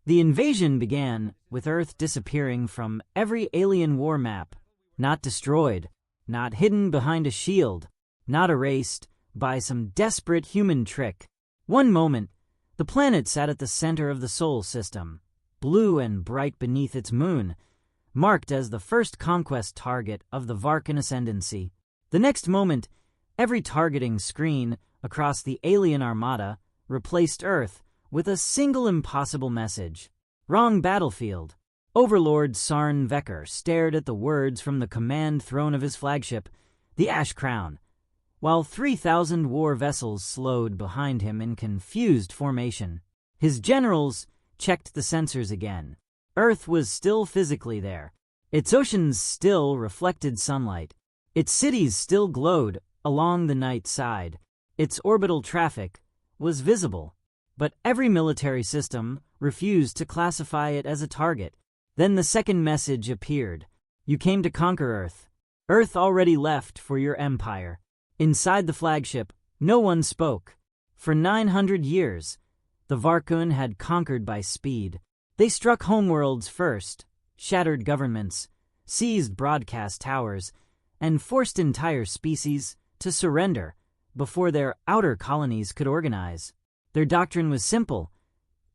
The invasion began with Earth disappearing from every alien war map, not destroyed, not hidden behind a shield, not erased by some desperate human trick. One moment, the planet sat at the center of the Sol system, blue and bright beneath its moon, marked as the first conquest target of the Varkan ascendancy. The next moment, every targeting screen across the alien armada replaced Earth with a single impossible message. Wrong battlefield. Overlord Sarn Vekker stared at the words from the command throne of his flagship, the Ash Crown, while 3,000 war vessels slowed behind him in confused formation. His generals checked the sensors again. Earth was still physically there. Its oceans still reflected sunlight. Its cities still glowed along the night side. Its orbital traffic was visible. But every military system refused to classify it as a target. Then the second message appeared. You came to conquer Earth. Earth already left for your empire. Inside the flagship, no one spoke. For 900 years, the Varkun had conquered by speed. They struck homeworlds first, shattered governments, seized broadcast towers, and forced entire species to surrender before their outer colonies could organize. Their doctrine was simple: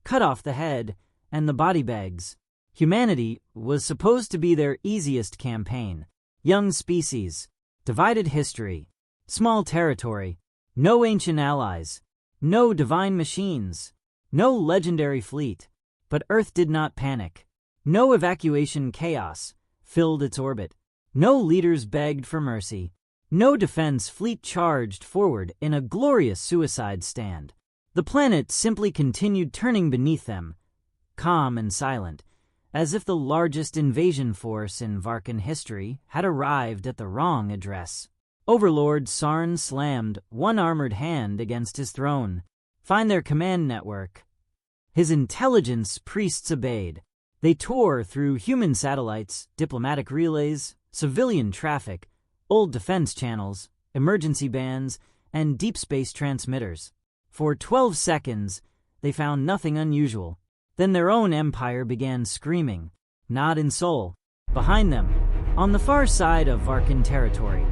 cut off the head and the body bags. Humanity was supposed to be their easiest campaign. Young species, divided history, small territory, no ancient allies, no divine machines, no legendary fleet. But Earth did not panic. No evacuation chaos filled its orbit. No leaders begged for mercy. No defense fleet charged forward in a glorious suicide stand. The planet simply continued turning beneath them, calm and silent, as if the largest invasion force in Varkan history had arrived at the wrong address. Overlord Sarn slammed one armored hand against his throne. Find their command network. His intelligence priests obeyed. They tore through human satellites, diplomatic relays, civilian traffic, old defense channels, emergency bands, and deep space transmitters. For 12 seconds, they found nothing unusual. Then their own empire began screaming, not in Sol. Behind them, on the far side of Varkan territory,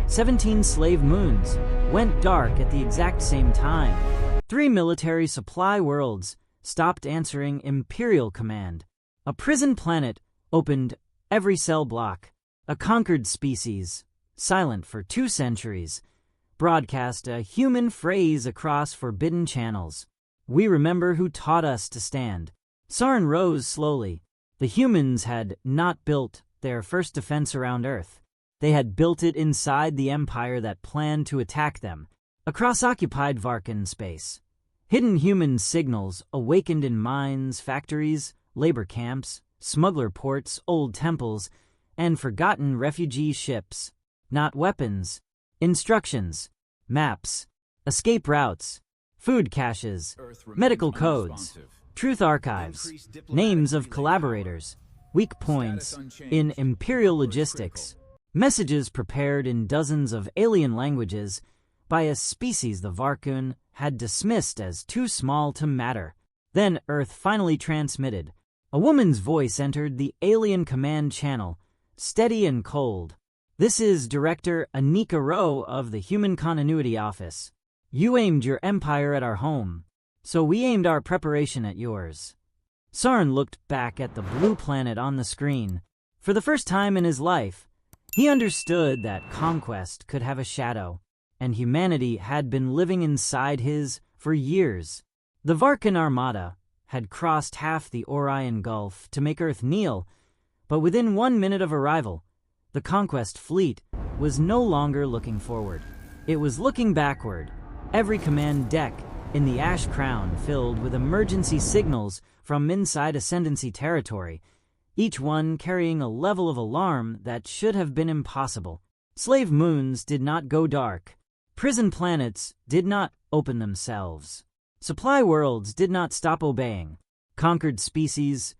17 slave moons went dark at the exact same time. 3 military supply worlds stopped answering Imperial command. A prison planet opened every cell block. A conquered species, silent for 2 centuries, broadcast a human phrase across forbidden channels. We remember who taught us to stand. Sarn rose slowly. The humans had not built their first defense around Earth. They had built it inside the empire that planned to attack them, across occupied Varkan space. Hidden human signals awakened in mines, factories, labor camps, smuggler ports, old temples, and forgotten refugee ships. Not weapons, instructions, maps, escape routes, food caches, medical codes, truth archives, names of collaborators, weak points in Imperial logistics, messages prepared in dozens of alien languages by a species the Varkun had dismissed as too small to matter. Then Earth finally transmitted. A woman's voice entered the alien command channel, steady and cold. This is Director Anika Rowe of the Human Continuity Office. You aimed your empire at our home, so we aimed our preparation at yours. Sarn looked back at the blue planet on the screen. For the first time in his life, he understood that conquest could have a shadow, and humanity had been living inside his for years. The Varkan Armada had crossed half the Orion Gulf to make Earth kneel, but within 1 minute of arrival, the conquest fleet was no longer looking forward. It was looking backward, every command deck in the Ash Crown filled with emergency signals from inside Ascendancy territory, each one carrying a level of alarm that should have been impossible. Slave moons did not go dark. Prison planets did not open themselves. Supply worlds did not stop obeying. Conquered species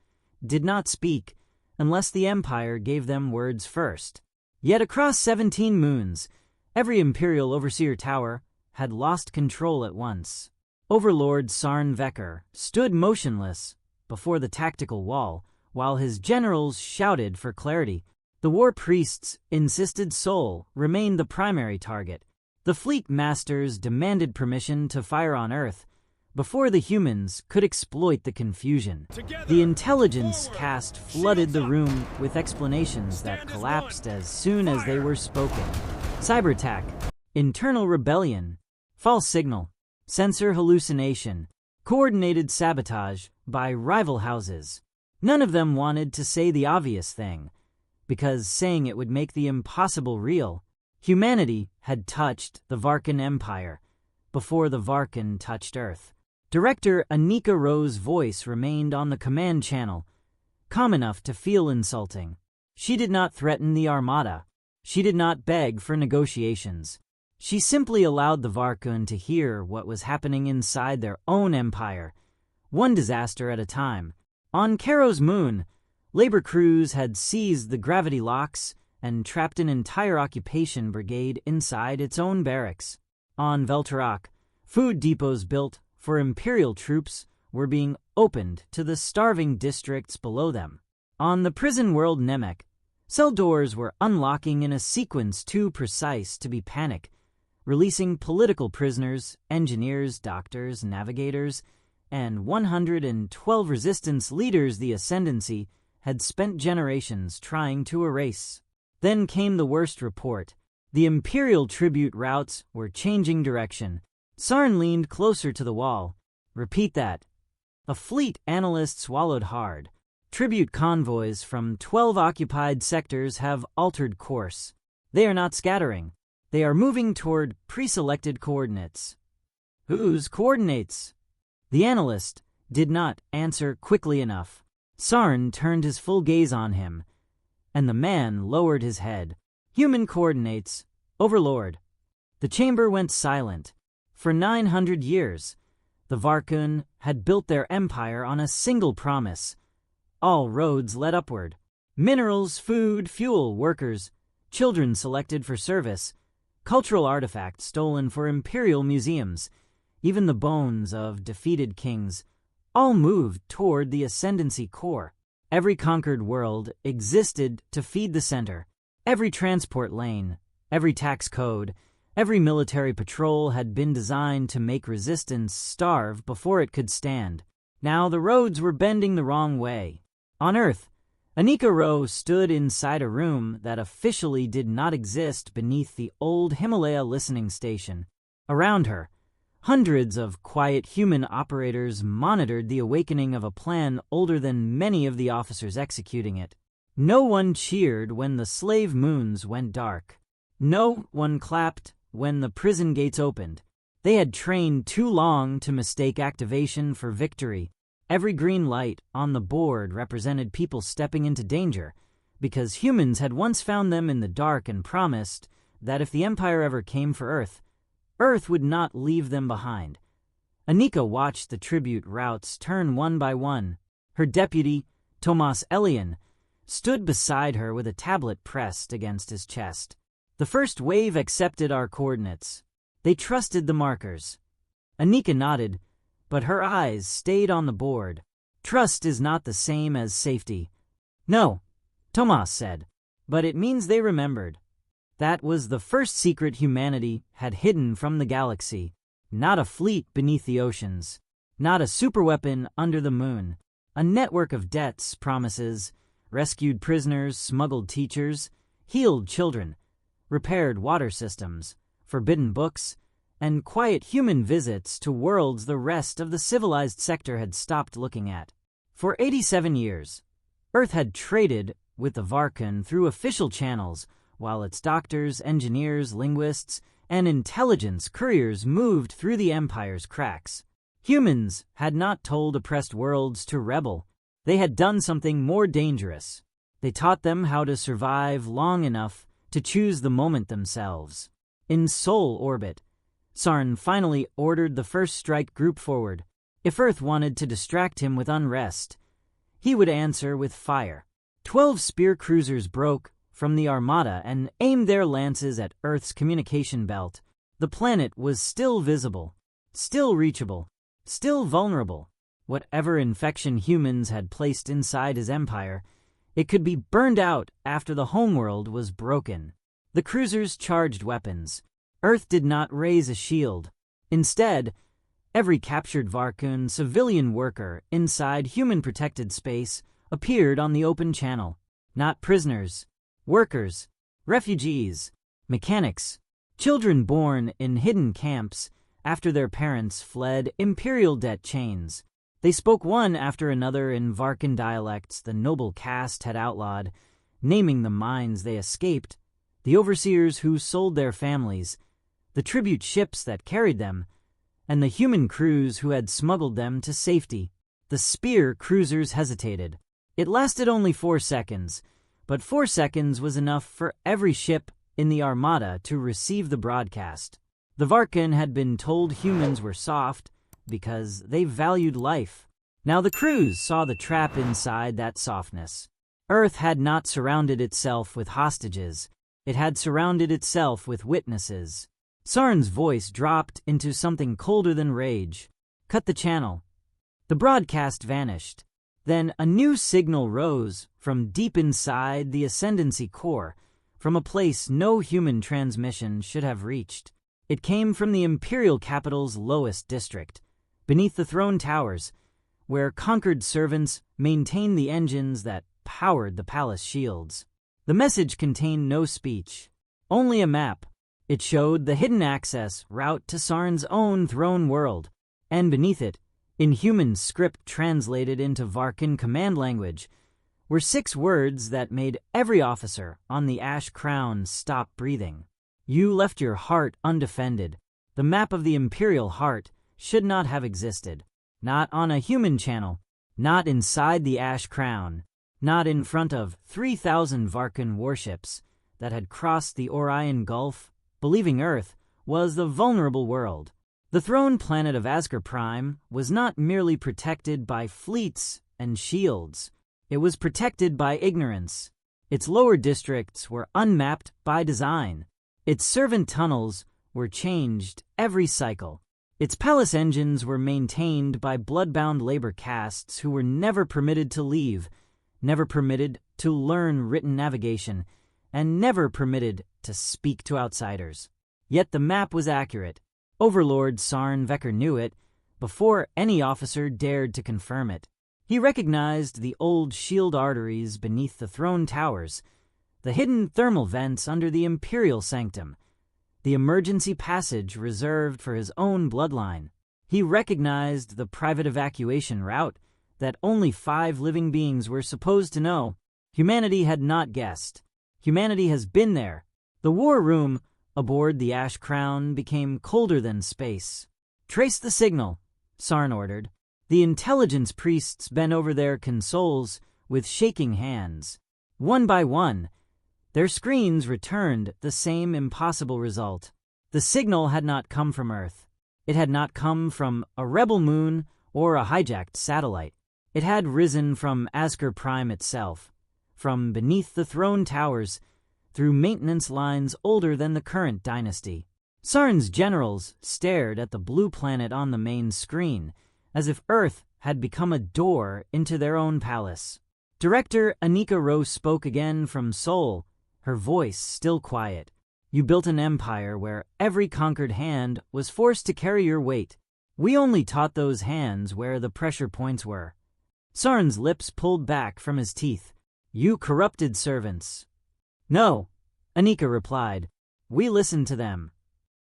did not speak unless the Empire gave them words first. Yet across 17 moons, every Imperial Overseer Tower had lost control at once. Overlord Sarn Vekker stood motionless, before the tactical wall, while his generals shouted for clarity. The war priests insisted Sol remained the primary target. The fleet masters demanded permission to fire on Earth before the humans could exploit the confusion. The intelligence cast flooded the room with explanations that collapsed as soon as they were spoken. Cyber attack, internal rebellion, false signal, sensor hallucination, coordinated sabotage by rival houses. None of them wanted to say the obvious thing, because saying it would make the impossible real. Humanity had touched the Varkan Empire before the Varkan touched Earth. Director Anika Rowe's voice remained on the command channel, calm enough to feel insulting. She did not threaten the Armada. She did not beg for negotiations. She simply allowed the Varkan to hear what was happening inside their own empire, one disaster at a time. On Caro's moon, labor crews had seized the gravity locks and trapped an entire occupation brigade inside its own barracks. On Veltarak, food depots built for Imperial troops were being opened to the starving districts below them. On the prison world Namek, cell doors were unlocking in a sequence too precise to be panic, releasing political prisoners, engineers, doctors, navigators, and 112 resistance leaders the Ascendancy had spent generations trying to erase. Then came the worst report. The Imperial tribute routes were changing direction. Sarn leaned closer to the wall. Repeat that. A fleet analyst swallowed hard. Tribute convoys from 12 occupied sectors have altered course. They are not scattering. They are moving toward pre-selected coordinates. Whose coordinates? The analyst did not answer quickly enough. Sarn turned his full gaze on him, and the man lowered his head. Human coordinates, Overlord. The chamber went silent. For 900 years, the Varkan had built their empire on a single promise. All roads led upward. Minerals, food, fuel, workers, children selected for service, cultural artifacts stolen for imperial museums, even the bones of defeated kings, all moved toward the Ascendancy core. Every conquered world existed to feed the center. Every transport lane, every tax code, every military patrol had been designed to make resistance starve before it could stand. Now the roads were bending the wrong way. On Earth, Anika Rowe stood inside a room that officially did not exist beneath the old Himalaya listening station. Around her, hundreds of quiet human operators monitored the awakening of a plan older than many of the officers executing it. No one cheered when the slave moons went dark. No one clapped when the prison gates opened. They had trained too long to mistake activation for victory. Every green light on the board represented people stepping into danger, because humans had once found them in the dark and promised that if the Empire ever came for Earth, Earth would not leave them behind. Anika watched the tribute routes turn one by one. Her deputy, Tomas Elian, stood beside her with a tablet pressed against his chest. The first wave accepted our coordinates. They trusted the markers. Anika nodded, but her eyes stayed on the board. Trust is not the same as safety. No, Tomas said, but it means they remembered. That was the first secret humanity had hidden from the galaxy. Not a fleet beneath the oceans. Not a superweapon under the moon. A network of debts, promises, rescued prisoners, smuggled teachers, healed children, repaired water systems, forbidden books, and quiet human visits to worlds the rest of the civilized sector had stopped looking at. For 87 years, Earth had traded with the Varkan through official channels, while its doctors, engineers, linguists, and intelligence couriers moved through the Empire's cracks. Humans had not told oppressed worlds to rebel. They had done something more dangerous. They taught them how to survive long enough to choose the moment themselves. In Sol orbit, Sarn finally ordered the first strike group forward. If Earth wanted to distract him with unrest, he would answer with fire. 12 spear cruisers broke from the Armada and aimed their lances at Earth's communication belt. The planet was still visible, still reachable, still vulnerable. whatever infection humans had placed inside his empire, it could be burned out after the homeworld was broken. The cruisers charged weapons. Earth did not raise a shield. Instead, every captured Varkun civilian worker inside human-protected space appeared on the open channel. Not prisoners, workers, refugees, mechanics, children born in hidden camps after their parents fled imperial debt chains. They spoke one after another in Varkan dialects the noble caste had outlawed, naming the mines they escaped, the overseers who sold their families, the tribute ships that carried them, and the human crews who had smuggled them to safety. The spear cruisers hesitated. It lasted only 4 seconds, but 4 seconds was enough for every ship in the armada to receive the broadcast. The Varkan had been told humans were soft because they valued life. Now the crews saw the trap inside that softness. Earth had not surrounded itself with hostages. It had surrounded itself with witnesses. Sarn's voice dropped into something colder than rage. Cut the channel. The broadcast vanished. Then a new signal rose from deep inside the Ascendancy core, from a place no human transmission should have reached. It came from the Imperial capital's lowest district, beneath the throne towers, where conquered servants maintained the engines that powered the palace shields. The message contained no speech, only a map. It showed the hidden access route to Sarn's own throne world, and beneath it, in human script translated into Varkan command language, were 6 words that made every officer on the Ash Crown stop breathing. You left your heart undefended. The map of the Imperial heart should not have existed. Not on a human channel, not inside the Ash Crown, not in front of 3,000 Varkan warships that had crossed the Orion Gulf, believing Earth was the vulnerable world. The throne planet of Asgard Prime was not merely protected by fleets and shields. It was protected by ignorance. Its lower districts were unmapped by design. Its servant tunnels were changed every cycle. Its palace engines were maintained by bloodbound labor castes who were never permitted to leave, never permitted to learn written navigation, and never permitted to speak to outsiders. Yet the map was accurate. Overlord Sarn Vekker knew it before any officer dared to confirm it. He recognized the old shield arteries beneath the throne towers, the hidden thermal vents under the Imperial Sanctum, the emergency passage reserved for his own bloodline. He recognized the private evacuation route that only 5 living beings were supposed to know. Humanity had not guessed. Humanity has been there. The war room aboard the Ash Crown became colder than space. Trace the signal, Sarn ordered. The intelligence priests bent over their consoles with shaking hands. One by one, their screens returned the same impossible result. The signal had not come from Earth. It had not come from a rebel moon or a hijacked satellite. It had risen from Asgard Prime itself, from beneath the throne towers, through maintenance lines older than the current dynasty. Sarn's generals stared at the blue planet on the main screen, as if Earth had become a door into their own palace. Director Anika Rose spoke again from Seoul, her voice still quiet. You built an empire where every conquered hand was forced to carry your weight. We only taught those hands where the pressure points were. Sarn's lips pulled back from his teeth. You corrupted servants. No, Anika replied. We listened to them.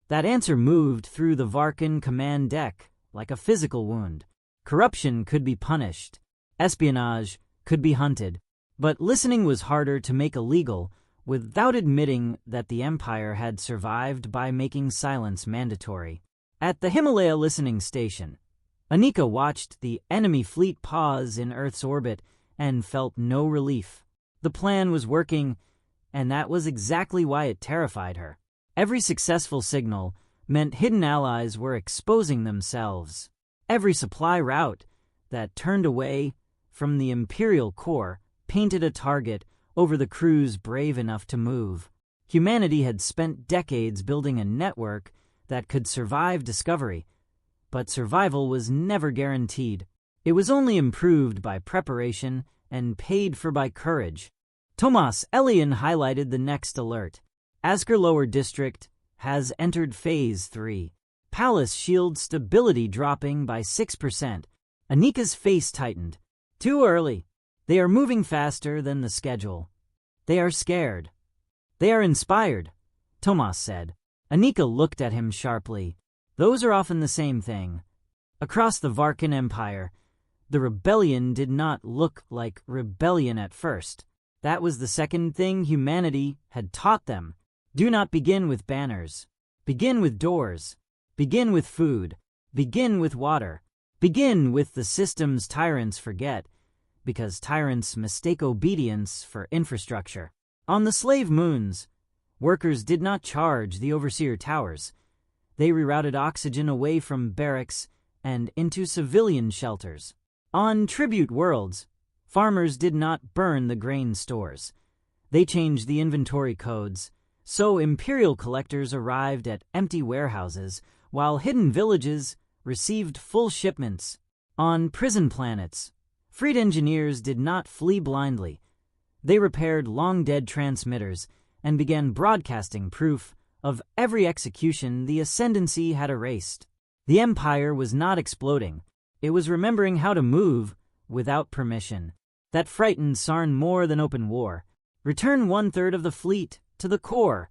That answer moved through the Varkan command deck like a physical wound. Corruption could be punished. Espionage could be hunted. But listening was harder to make illegal without admitting that the Empire had survived by making silence mandatory. At the Himalaya listening station, Anika watched the enemy fleet pause in Earth's orbit and felt no relief. The plan was working, and that was exactly why it terrified her. Every successful signal meant hidden allies were exposing themselves. Every supply route that turned away from the Imperial core painted a target over the crews brave enough to move. Humanity had spent decades building a network that could survive discovery, but survival was never guaranteed. It was only improved by preparation and paid for by courage. Tomas Elian highlighted the next alert. Asker Lower District has entered Phase 3. Palace shield stability dropping by 6%. Anika's face tightened. Too early. They are moving faster than the schedule. They are scared. They are inspired, Tomas said. Anika looked at him sharply. Those are often the same thing. Across the Varkan Empire, the rebellion did not look like rebellion at first. That was the second thing humanity had taught them. Do not begin with banners. Begin with doors. Begin with food. Begin with water. Begin with the systems tyrants forget, because tyrants mistake obedience for infrastructure. On the slave moons, workers did not charge the overseer towers. They rerouted oxygen away from barracks and into civilian shelters. On tribute worlds, farmers did not burn the grain stores. They changed the inventory codes, so imperial collectors arrived at empty warehouses, while hidden villages received full shipments. On prison planets, freed engineers did not flee blindly. They repaired long-dead transmitters and began broadcasting proof of every execution the Ascendancy had erased. The Empire was not exploding. It was remembering how to move without permission. That frightened Sarn more than open war. Return 1/3 of the fleet to the core,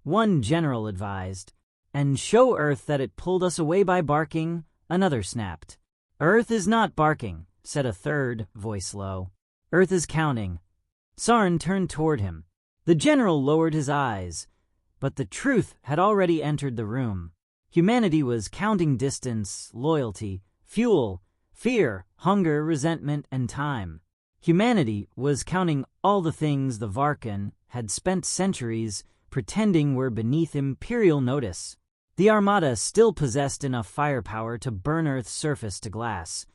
one general advised, and show Earth that it pulled us away by barking, another snapped. Earth is not barking, said a third, voice low. Earth is counting. Sarn turned toward him. The general lowered his eyes, but the truth had already entered the room. Humanity was counting distance, loyalty, fuel, fear, hunger, resentment, and time. Humanity was counting all the things the Varkan had spent centuries pretending were beneath imperial notice. The Armada still possessed enough firepower to burn Earth's surface to glass,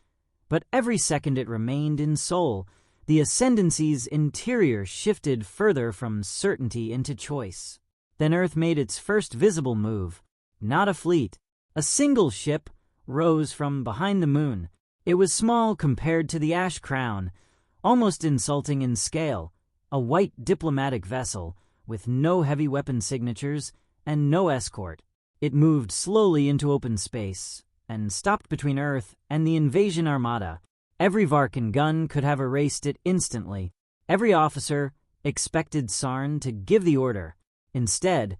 but every second it remained in soul, the Ascendancy's interior shifted further from certainty into choice. Then Earth made its first visible move. Not a fleet. A single ship rose from behind the moon. It was small compared to the Ash Crown, almost insulting in scale, a white diplomatic vessel with no heavy weapon signatures and no escort. It moved slowly into open space and stopped between Earth and the invasion armada. Every Varkan gun could have erased it instantly. Every officer expected Sarn to give the order. Instead,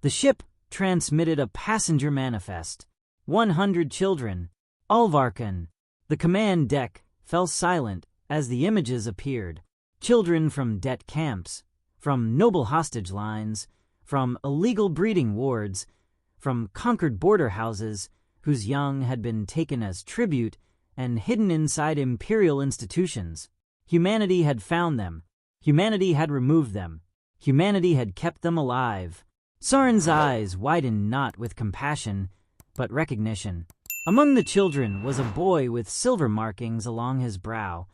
the ship transmitted a passenger manifest. 100 children, all Varkan. The command deck fell silent as the images appeared. Children from debt camps, from noble hostage lines, from illegal breeding wards, from conquered border houses whose young had been taken as tribute and hidden inside imperial institutions. Humanity had found them. Humanity had removed them. Humanity had kept them alive. Sarn's eyes widened not with compassion, but recognition. Among the children was a boy with silver markings along his brow,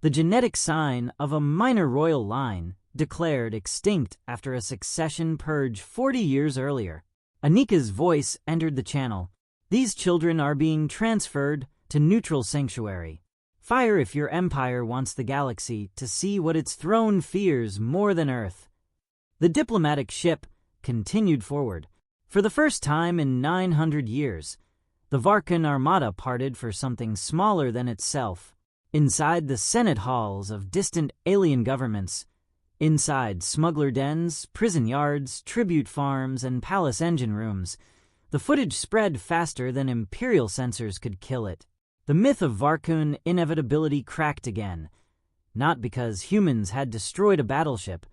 the genetic sign of a minor royal line, declared extinct after a succession purge 40 years earlier. Anika's voice entered the channel. These children are being transferred to neutral sanctuary. Fire if your empire wants the galaxy to see what its throne fears more than Earth. The diplomatic ship continued forward. For the first time in 900 years, the Varkan Armada parted for something smaller than itself. Inside the Senate halls of distant alien governments, inside smuggler dens, prison yards, tribute farms, and palace engine rooms, the footage spread faster than imperial sensors could kill it. The myth of Varkan inevitability cracked again, not because humans had destroyed a battleship,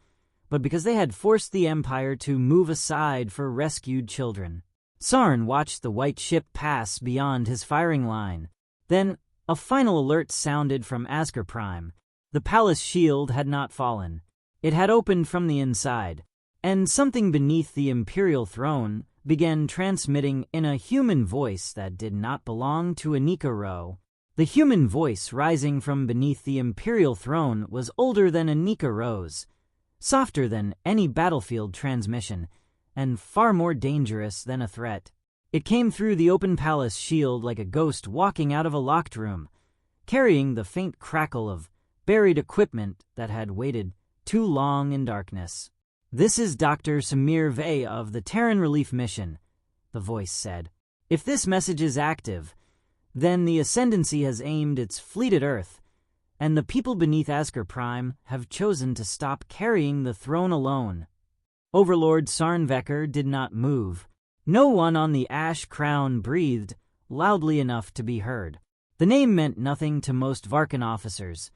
but because they had forced the Empire to move aside for rescued children. Sarn watched the white ship pass beyond his firing line. Then a final alert sounded from Asker Prime. The palace shield had not fallen. It had opened from the inside, and something beneath the imperial throne began transmitting in a human voice that did not belong to Anika Ro. The human voice rising from beneath the imperial throne was older than Anika Ro's, softer than any battlefield transmission, and far more dangerous than a threat. It came through the open palace shield like a ghost walking out of a locked room. carrying the faint crackle of buried equipment that had waited too long in darkness. "This is Dr. Samir Vey of the Terran Relief Mission," the voice said. "If this message is active, then the Ascendancy has aimed its fleet at Earth, and the people beneath Asker Prime have chosen to stop carrying the throne alone." Overlord Sarnvecker did not move. No one on the Ash Crown breathed loudly enough to be heard. The name meant nothing to most Varkan officers,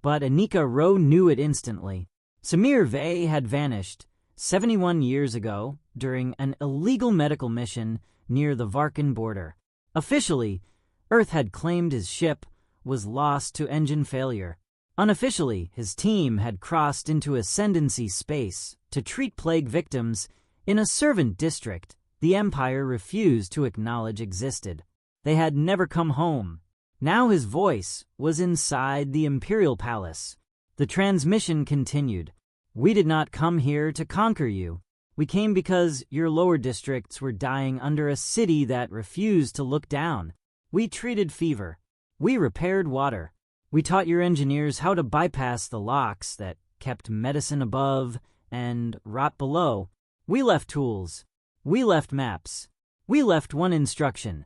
but Anika Rowe knew it instantly. Samir Vey had vanished 71 years ago during an illegal medical mission near the Varkan border. Officially, Earth had claimed his ship was lost to engine failure. Unofficially, his team had crossed into Ascendancy space to treat plague victims in a servant district the Empire refused to acknowledge existed. They had never come home. Now his voice was inside the Imperial Palace. The transmission continued. "We did not come here to conquer you. We came because your lower districts were dying under a city that refused to look down. We treated fever. We repaired water. We taught your engineers how to bypass the locks that kept medicine above and rot below. We left tools. We left maps. We left one instruction.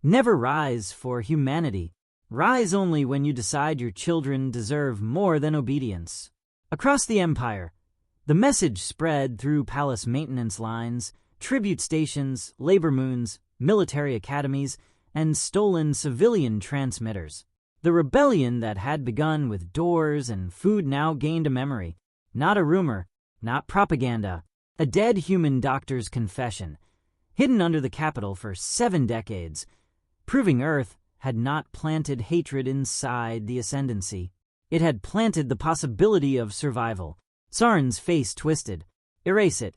Never rise for humanity. Rise only when you decide your children deserve more than obedience." Across the Empire, the message spread through palace maintenance lines, tribute stations, labor moons, military academies, and stolen civilian transmitters. The rebellion that had begun with doors and food now gained a memory. Not a rumor, not propaganda. A dead human doctor's confession, hidden under the capital for 7 decades, proving Earth had not planted hatred inside the Ascendancy. It had planted the possibility of survival. Sarn's face twisted. "Erase it."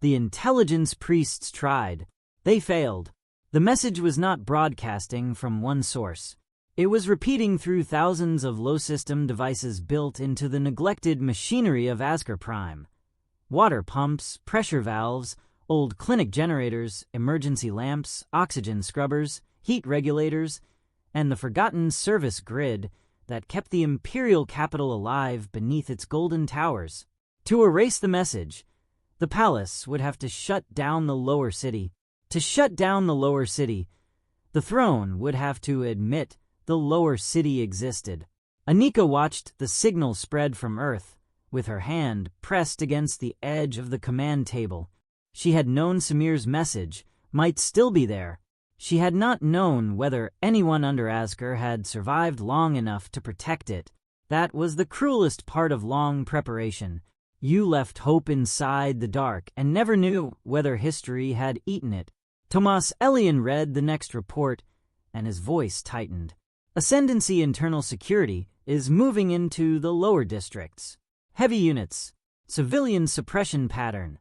The intelligence priests tried. They failed. The message was not broadcasting from one source. It was repeating through thousands of low-system devices built into the neglected machinery of Asker Prime. Water pumps, pressure valves, old clinic generators, emergency lamps, oxygen scrubbers, heat regulators, and the forgotten service grid that kept the Imperial capital alive beneath its golden towers. To erase the message, the palace would have to shut down the lower city. To shut down the lower city, the throne would have to admit the lower city existed. Anika watched the signal spread from Earth, with her hand pressed against the edge of the command table. She had known Samir's message might still be there. She had not known whether anyone under Asker had survived long enough to protect it. That was the cruelest part of long preparation. You left hope inside the dark and never knew whether history had eaten it. Tomas Elian read the next report, and his voice tightened. Ascendancy internal security is moving into the lower districts. Heavy units. Civilian suppression pattern.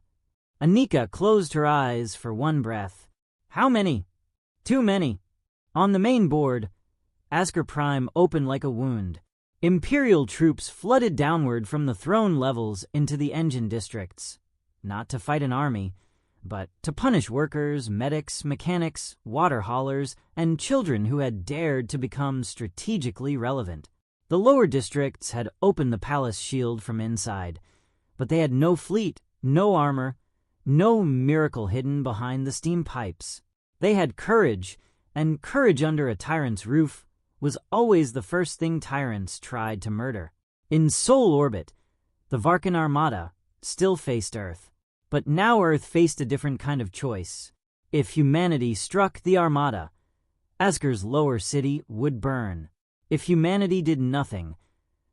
Anika closed her eyes for one breath. How many? Too many. On the main board, Asker Prime opened like a wound. Imperial troops flooded downward from the throne levels into the engine districts. Not to fight an army, but to punish workers, medics, mechanics, water haulers, and children who had dared to become strategically relevant. The lower districts had opened the palace shield from inside, but they had no fleet, no armor, no miracle hidden behind the steam pipes. They had courage, and courage under a tyrant's roof was always the first thing tyrants tried to murder. In Sol orbit, the Varkan Armada still faced Earth, but now Earth faced a different kind of choice. If humanity struck the Armada, Asker's lower city would burn. If humanity did nothing,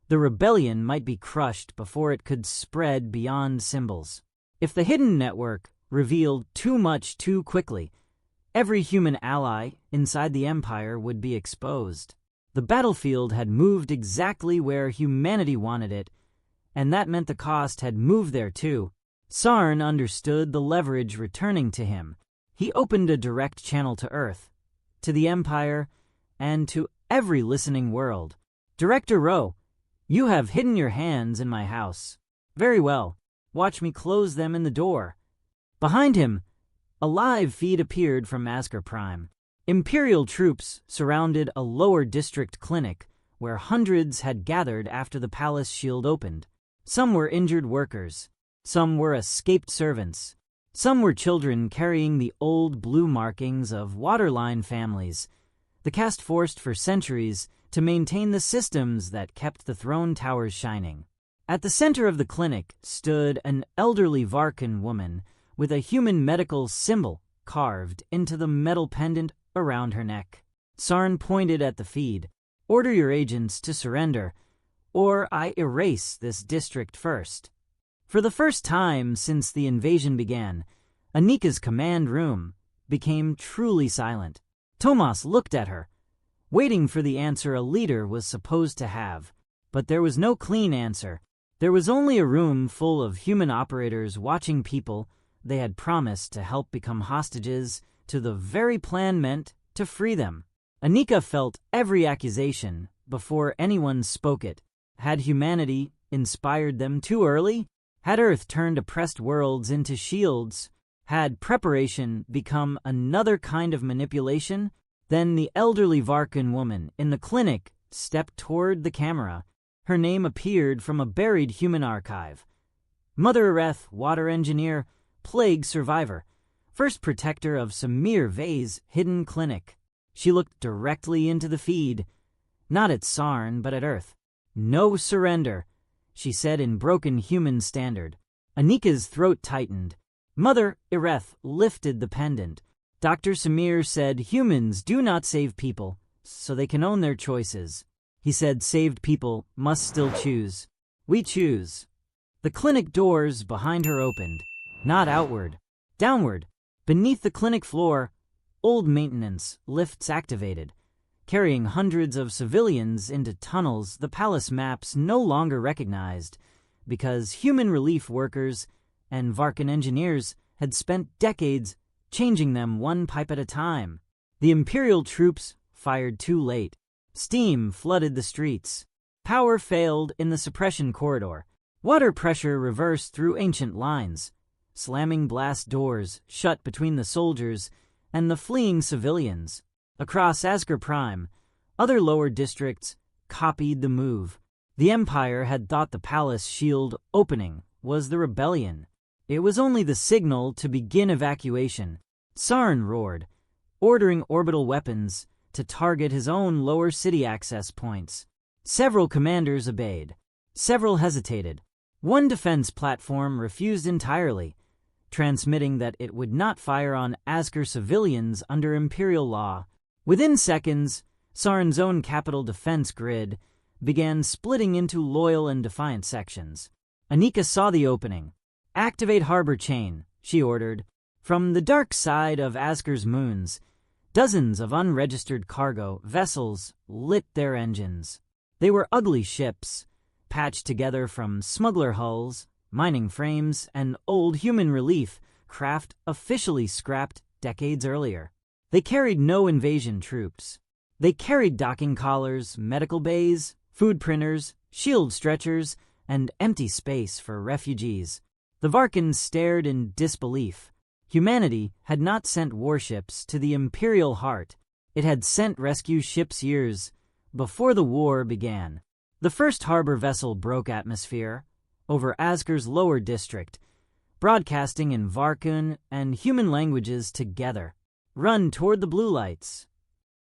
the rebellion might be crushed before it could spread beyond symbols. If the hidden network revealed too much too quickly, every human ally inside the Empire would be exposed. The battlefield had moved exactly where humanity wanted it, and that meant the cost had moved there too. Sarn understood the leverage returning to him. He opened a direct channel to Earth, to the Empire, and to every listening world. "Director Rowe, you have hidden your hands in my house. Very well. Watch me close them in the door." Behind him, a live feed appeared from Asker Prime. Imperial troops surrounded a lower district clinic where hundreds had gathered after the palace shield opened. Some were injured workers. Some were escaped servants. Some were children carrying the old blue markings of waterline families, the caste forced for centuries to maintain the systems that kept the throne towers shining. At the center of the clinic stood an elderly Varkan woman with a human medical symbol carved into the metal pendant around her neck. Sarn pointed at the feed. "Order your agents to surrender, or I erase this district first." For the first time since the invasion began, Anika's command room became truly silent. Tomas looked at her, waiting for the answer a leader was supposed to have. But there was no clean answer. There was only a room full of human operators watching people they had promised to help become hostages to the very plan meant to free them. Anika felt every accusation before anyone spoke it. Had humanity inspired them too early? Had Earth turned oppressed worlds into shields? Had preparation become another kind of manipulation? Then the elderly Varkan woman in the clinic stepped toward the camera. Her name appeared from a buried human archive. Mother Areth, water engineer, plague survivor, first protector of Samir Vey's hidden clinic. She looked directly into the feed, not at Sarn, but at Earth. "No surrender," she said in broken human standard. Anika's throat tightened. Mother Areth lifted the pendant. "Dr. Samir said humans do not save people, so they can own their choices. He said saved people must still choose. We choose." The clinic doors behind her opened, not outward, downward. Beneath the clinic floor, old maintenance lifts activated, carrying hundreds of civilians into tunnels the palace maps no longer recognized, because human relief workers and Varkan engineers had spent decades changing them one pipe at a time. The Imperial troops fired too late. Steam flooded the streets. Power failed in the suppression corridor. Water pressure reversed through ancient lines. Slamming blast doors shut between the soldiers and the fleeing civilians. Across Asgard Prime, other lower districts copied the move. The Empire had thought the palace shield opening was the rebellion. It was only the signal to begin evacuation. Sarn roared, ordering orbital weapons to target his own lower city access points. Several commanders obeyed. Several hesitated. One defense platform refused entirely, transmitting that it would not fire on Asgard civilians under Imperial law. Within seconds, Sarn's own capital defense grid began splitting into loyal and defiant sections. Anika saw the opening. "Activate harbor chain," she ordered. From the dark side of Asgard's moons, dozens of unregistered cargo vessels lit their engines. They were ugly ships, patched together from smuggler hulls, mining frames, and old human relief craft officially scrapped decades earlier. They carried no invasion troops. They carried docking collars, medical bays, food printers, shield stretchers, and empty space for refugees. The Varkans stared in disbelief. Humanity had not sent warships to the Imperial heart. It had sent rescue ships years before the war began. The first harbor vessel broke atmosphere over Asgard's lower district, broadcasting in Varkan and human languages together. "Run toward the blue lights."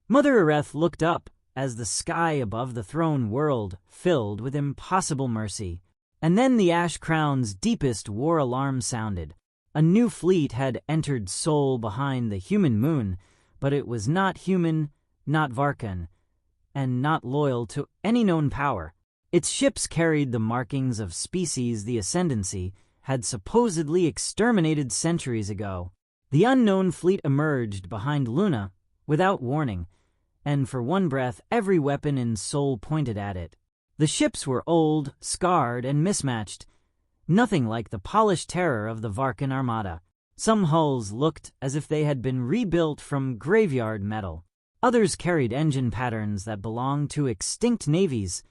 Mother Areth looked up as the sky above the throne world filled with impossible mercy. And then the Ash Crown's deepest war alarm sounded. A new fleet had entered Sol behind the human moon, but it was not human, not Varkan, and not loyal to any known power. Its ships carried the markings of species the Ascendancy had supposedly exterminated centuries ago. The unknown fleet emerged behind Luna without warning, and for one breath every weapon in Sol pointed at it. The ships were old, scarred, and mismatched, nothing like the polished terror of the Varkan Armada. Some hulls looked as if they had been rebuilt from graveyard metal. Others carried engine patterns that belonged to extinct navies,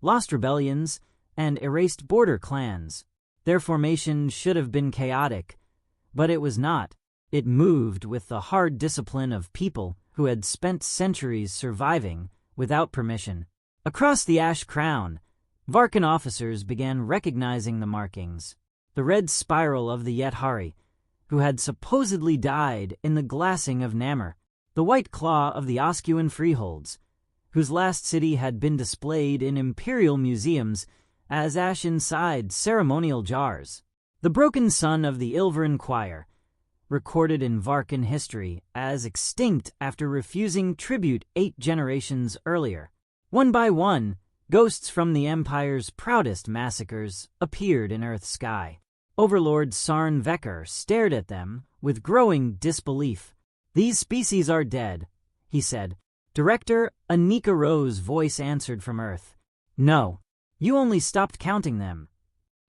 lost rebellions, and erased border clans. Their formation should have been chaotic, but it was not. It moved with the hard discipline of people who had spent centuries surviving without permission. Across the Ash Crown, Varkan officers began recognizing the markings. The red spiral of the Yethari, who had supposedly died in the glassing of Namur. The white claw of the Oscuan freeholds, whose last city had been displayed in imperial museums as ash inside ceremonial jars. The broken sun of the Ilveran choir, recorded in Varkan history as extinct after refusing tribute 8 generations earlier. One by one, ghosts from the Empire's proudest massacres appeared in Earth's sky. Overlord Sarn Vekker stared at them with growing disbelief. "These species are dead," he said. Director Anika Rowe's voice answered from Earth. "No, you only stopped counting them."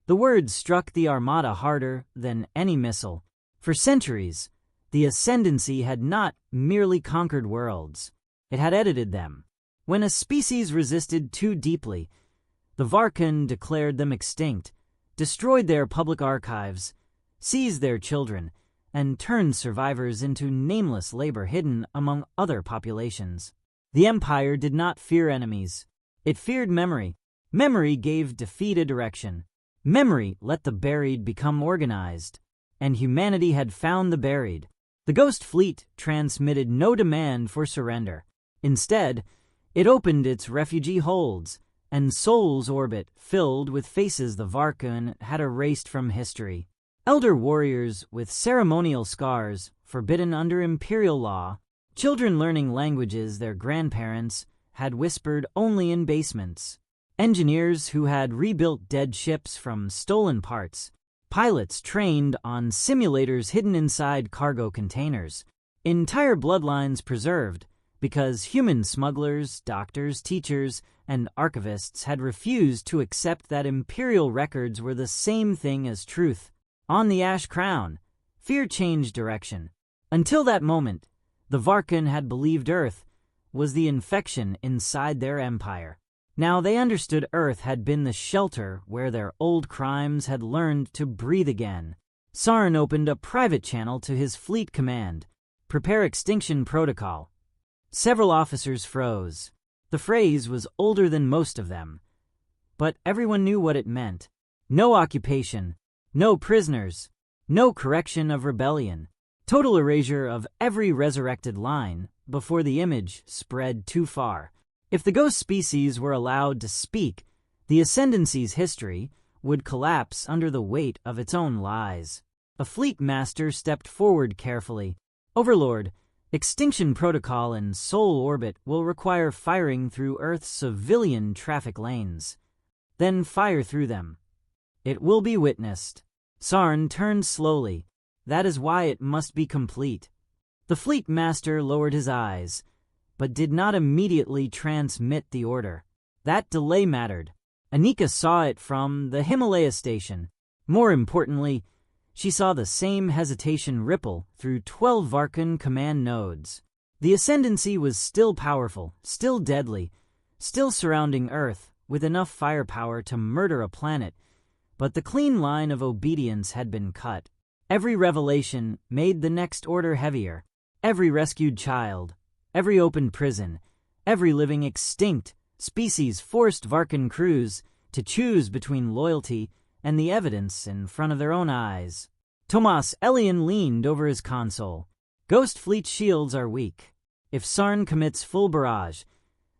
The words struck the Armada harder than any missile. For centuries, the Ascendancy had not merely conquered worlds, it had edited them. When a species resisted too deeply, the Varkan declared them extinct, destroyed their public archives, seized their children, and turned survivors into nameless labor hidden among other populations. The Empire did not fear enemies. It feared memory. Memory gave defeat a direction. Memory let the buried become organized. And humanity had found the buried. The Ghost Fleet transmitted no demand for surrender. Instead, it opened its refugee holds, and Sol's orbit filled with faces the Varkan had erased from history. Elder warriors with ceremonial scars, forbidden under imperial law, children learning languages their grandparents had whispered only in basements, engineers who had rebuilt dead ships from stolen parts, pilots trained on simulators hidden inside cargo containers, entire bloodlines preserved because human smugglers, doctors, teachers, and archivists had refused to accept that imperial records were the same thing as truth. On the Ash Crown, fear changed direction. Until that moment, the Varkan had believed Earth was the infection inside their empire. Now they understood Earth had been the shelter where their old crimes had learned to breathe again. Sarn opened a private channel to his fleet command. "Prepare extinction protocol." Several officers froze. The phrase was older than most of them, but everyone knew what it meant. No occupation, no prisoners, no correction of rebellion. Total erasure of every resurrected line before the image spread too far. If the ghost species were allowed to speak, the Ascendancy's history would collapse under the weight of its own lies. A fleet master stepped forward carefully. "Overlord, extinction protocol in Sol orbit will require firing through Earth's civilian traffic lanes. Then fire through them. It will be witnessed." Sarn turned slowly. "That is why it must be complete." The fleet master lowered his eyes, but did not immediately transmit the order. That delay mattered. Anika saw it from the Himalaya station. More importantly, she saw the same hesitation ripple through 12 Varkan command nodes. The Ascendancy was still powerful, still deadly, still surrounding Earth with enough firepower to murder a planet, but the clean line of obedience had been cut. Every revelation made the next order heavier. Every rescued child, every opened prison, every living extinct species forced Varkan crews to choose between loyalty and the evidence in front of their own eyes. Tomas Elian leaned over his console. "Ghost Fleet shields are weak. If Sarn commits full barrage,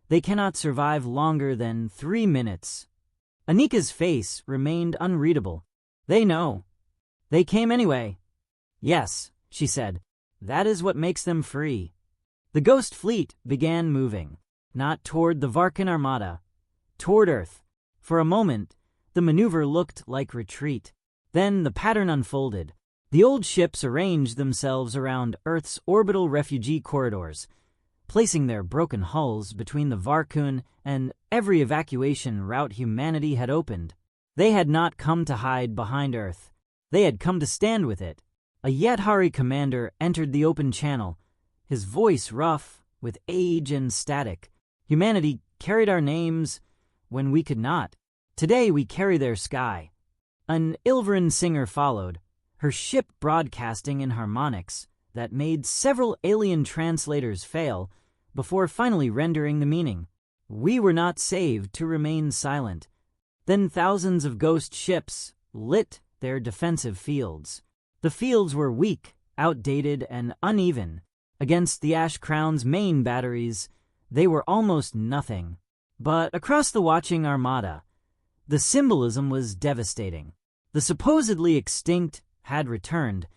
they cannot survive longer than 3 minutes." Anika's face remained unreadable. "They know. They came anyway." "Yes," she said. "That is what makes them free." The Ghost Fleet began moving, not toward the Varkan Armada, toward Earth. For a moment, the maneuver looked like retreat. Then the pattern unfolded. The old ships arranged themselves around Earth's orbital refugee corridors, placing their broken hulls between the Varkun and every evacuation route humanity had opened. They had not come to hide behind Earth. They had come to stand with it. A Yethari commander entered the open channel, his voice rough with age and static. "Humanity carried our names when we could not. Today we carry their sky." An Ilveran singer followed, her ship broadcasting in harmonics that made several alien translators fail before finally rendering the meaning. We were not saved to remain silent. Then thousands of ghost ships lit their defensive fields. The fields were weak, outdated, and uneven. Against the Ash Crown's main batteries, they were almost nothing. But across the watching armada, the symbolism was devastating. The supposedly extinct had returned,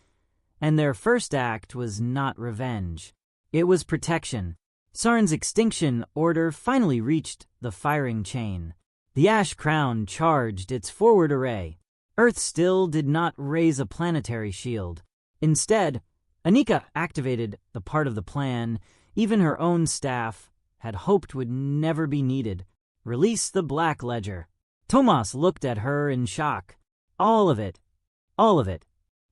and their first act was not revenge. It was protection. Sarn's extinction order finally reached the firing chain. The Ash Crown charged its forward array. Earth still did not raise a planetary shield. Instead, Anika activated the part of the plan even her own staff had hoped would never be needed. Release the Black Ledger. Tomas looked at her in shock. All of it. All of it.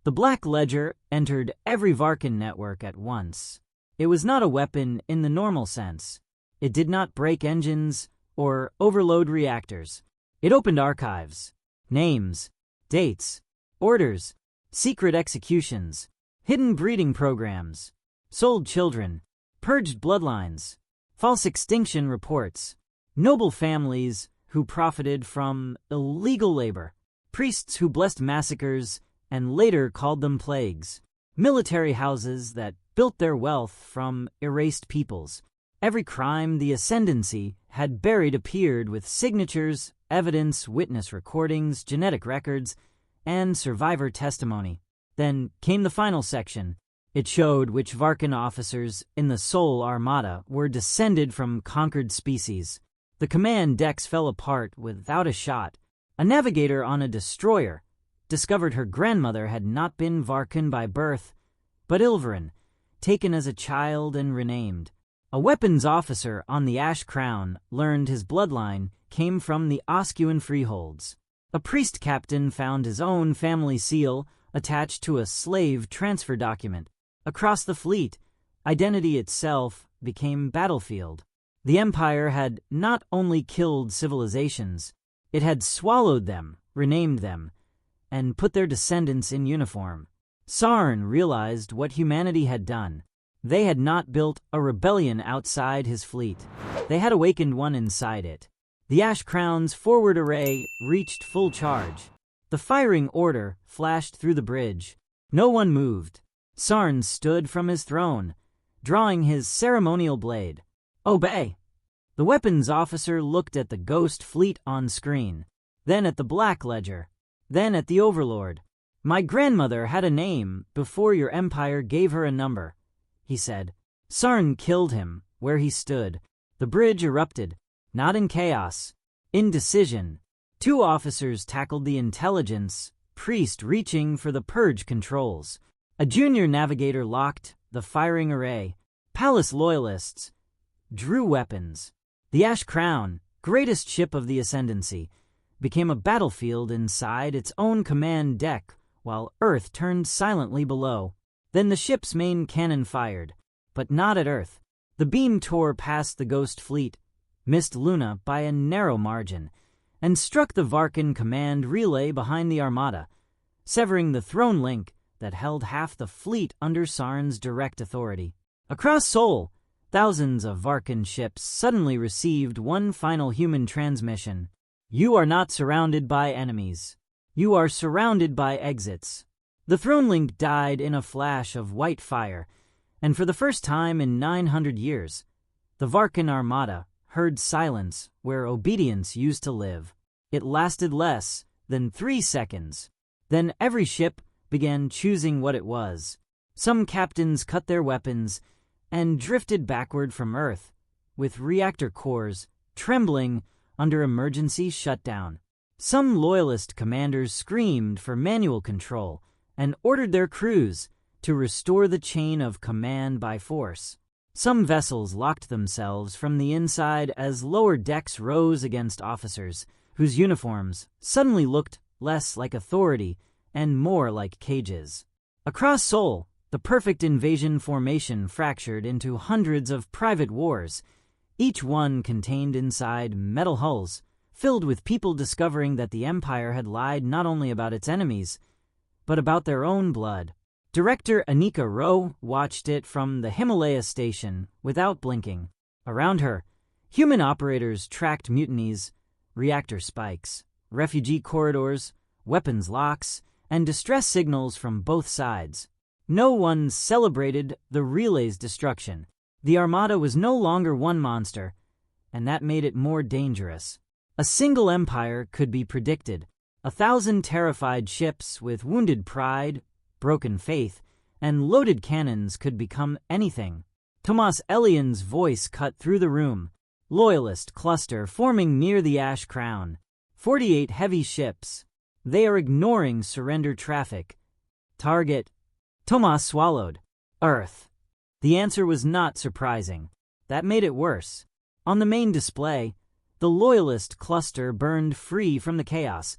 The Black Ledger entered every Varkan network at once. It was not a weapon in the normal sense. It did not break engines or overload reactors. It opened archives, names, dates, orders, secret executions, hidden breeding programs, sold children, purged bloodlines, false extinction reports, noble families who profited from illegal labor, priests who blessed massacres and later called them plagues, military houses that built their wealth from erased peoples. Every crime the Ascendancy had buried appeared with signatures, evidence, witness recordings, genetic records, and survivor testimony. Then came the final section. It showed which Varkan officers in the Sol Armada were descended from conquered species. The command decks fell apart without a shot. A navigator on a destroyer discovered her grandmother had not been Varkan by birth, but Ilverin, taken as a child and renamed. A weapons officer on the Ash Crown learned his bloodline came from the Oscuan freeholds. A priest captain found his own family seal attached to a slave transfer document. Across the fleet, identity itself became battlefield. The Empire had not only killed civilizations, it had swallowed them, renamed them, and put their descendants in uniform. Sarn realized what humanity had done. They had not built a rebellion outside his fleet. They had awakened one inside it. The Ash Crown's forward array reached full charge. The firing order flashed through the bridge. No one moved. Sarn stood from his throne, drawing his ceremonial blade. Obey! The weapons officer looked at the ghost fleet on screen, then at the Black Ledger, then at the Overlord. My grandmother had a name before your empire gave her a number, he said. Sarn killed him where he stood. The bridge erupted, not in chaos, in decision. Two officers tackled the intelligence priest reaching for the purge controls. A junior navigator locked the firing array. Palace loyalists drew weapons. The Ash Crown, greatest ship of the Ascendancy, became a battlefield inside its own command deck while Earth turned silently below. Then the ship's main cannon fired, but not at Earth. The beam tore past the ghost fleet, missed Luna by a narrow margin, and struck the Varkan command relay behind the Armada, severing the throne link that held half the fleet under Sarn's direct authority. Across Sol, thousands of Varkan ships suddenly received one final human transmission. You are not surrounded by enemies. You are surrounded by exits. The throne link died in a flash of white fire, and for the first time in 900 years, the Varkan Armada heard silence where obedience used to live. It lasted less than 3 seconds. Then every ship began choosing what it was. Some captains cut their weapons and drifted backward from Earth, with reactor cores trembling under emergency shutdown. Some loyalist commanders screamed for manual control and ordered their crews to restore the chain of command by force. Some vessels locked themselves from the inside as lower decks rose against officers whose uniforms suddenly looked less like authority and more like cages. Across Sol, the perfect invasion formation fractured into hundreds of private wars, each one contained inside metal hulls, filled with people discovering that the Empire had lied not only about its enemies, but about their own blood. Director Anika Rowe watched it from the Himalaya station without blinking. Around her, human operators tracked mutinies, reactor spikes, refugee corridors, weapons locks, and distress signals from both sides. No one celebrated the relay's destruction. The Armada was no longer one monster, and that made it more dangerous. A single empire could be predicted. 1,000 terrified ships with wounded pride, broken faith, and loaded cannons could become anything. Tomas Elian's voice cut through the room. Loyalist cluster forming near the Ash Crown. 48 heavy ships. They are ignoring surrender traffic. Target. Tomas swallowed. Earth. The answer was not surprising. That made it worse. On the main display, the Loyalist cluster burned free from the chaos,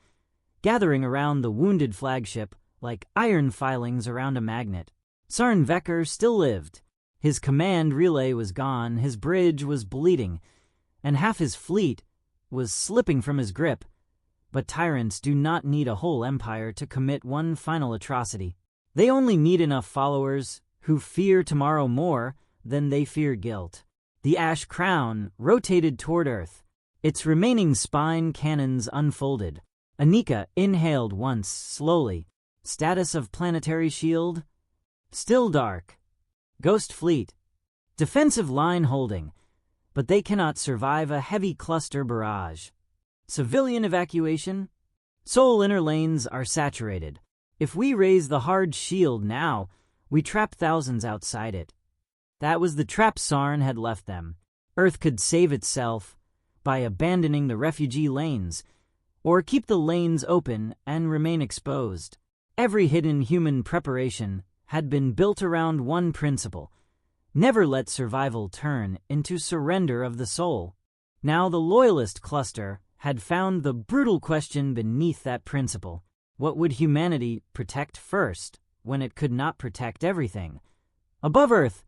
gathering around the wounded flagship like iron filings around a magnet. Sarn Vecker still lived. His command relay was gone, his bridge was bleeding, and half his fleet was slipping from his grip. But tyrants do not need a whole empire to commit one final atrocity. They only need enough followers who fear tomorrow more than they fear guilt. The Ash Crown rotated toward Earth. Its remaining spine cannons unfolded. Anika inhaled once, slowly. Status of planetary shield? Still dark. Ghost fleet. Defensive line holding. But they cannot survive a heavy cluster barrage. Civilian evacuation? Sol inner lanes are saturated. If we raise the hard shield now, we trap thousands outside it. That was the trap Sarn had left them. Earth could save itself by abandoning the refugee lanes, or keep the lanes open and remain exposed. Every hidden human preparation had been built around one principle: never let survival turn into surrender of the soul. Now the Loyalist cluster had found the brutal question beneath that principle. What would humanity protect first when it could not protect everything? Above Earth,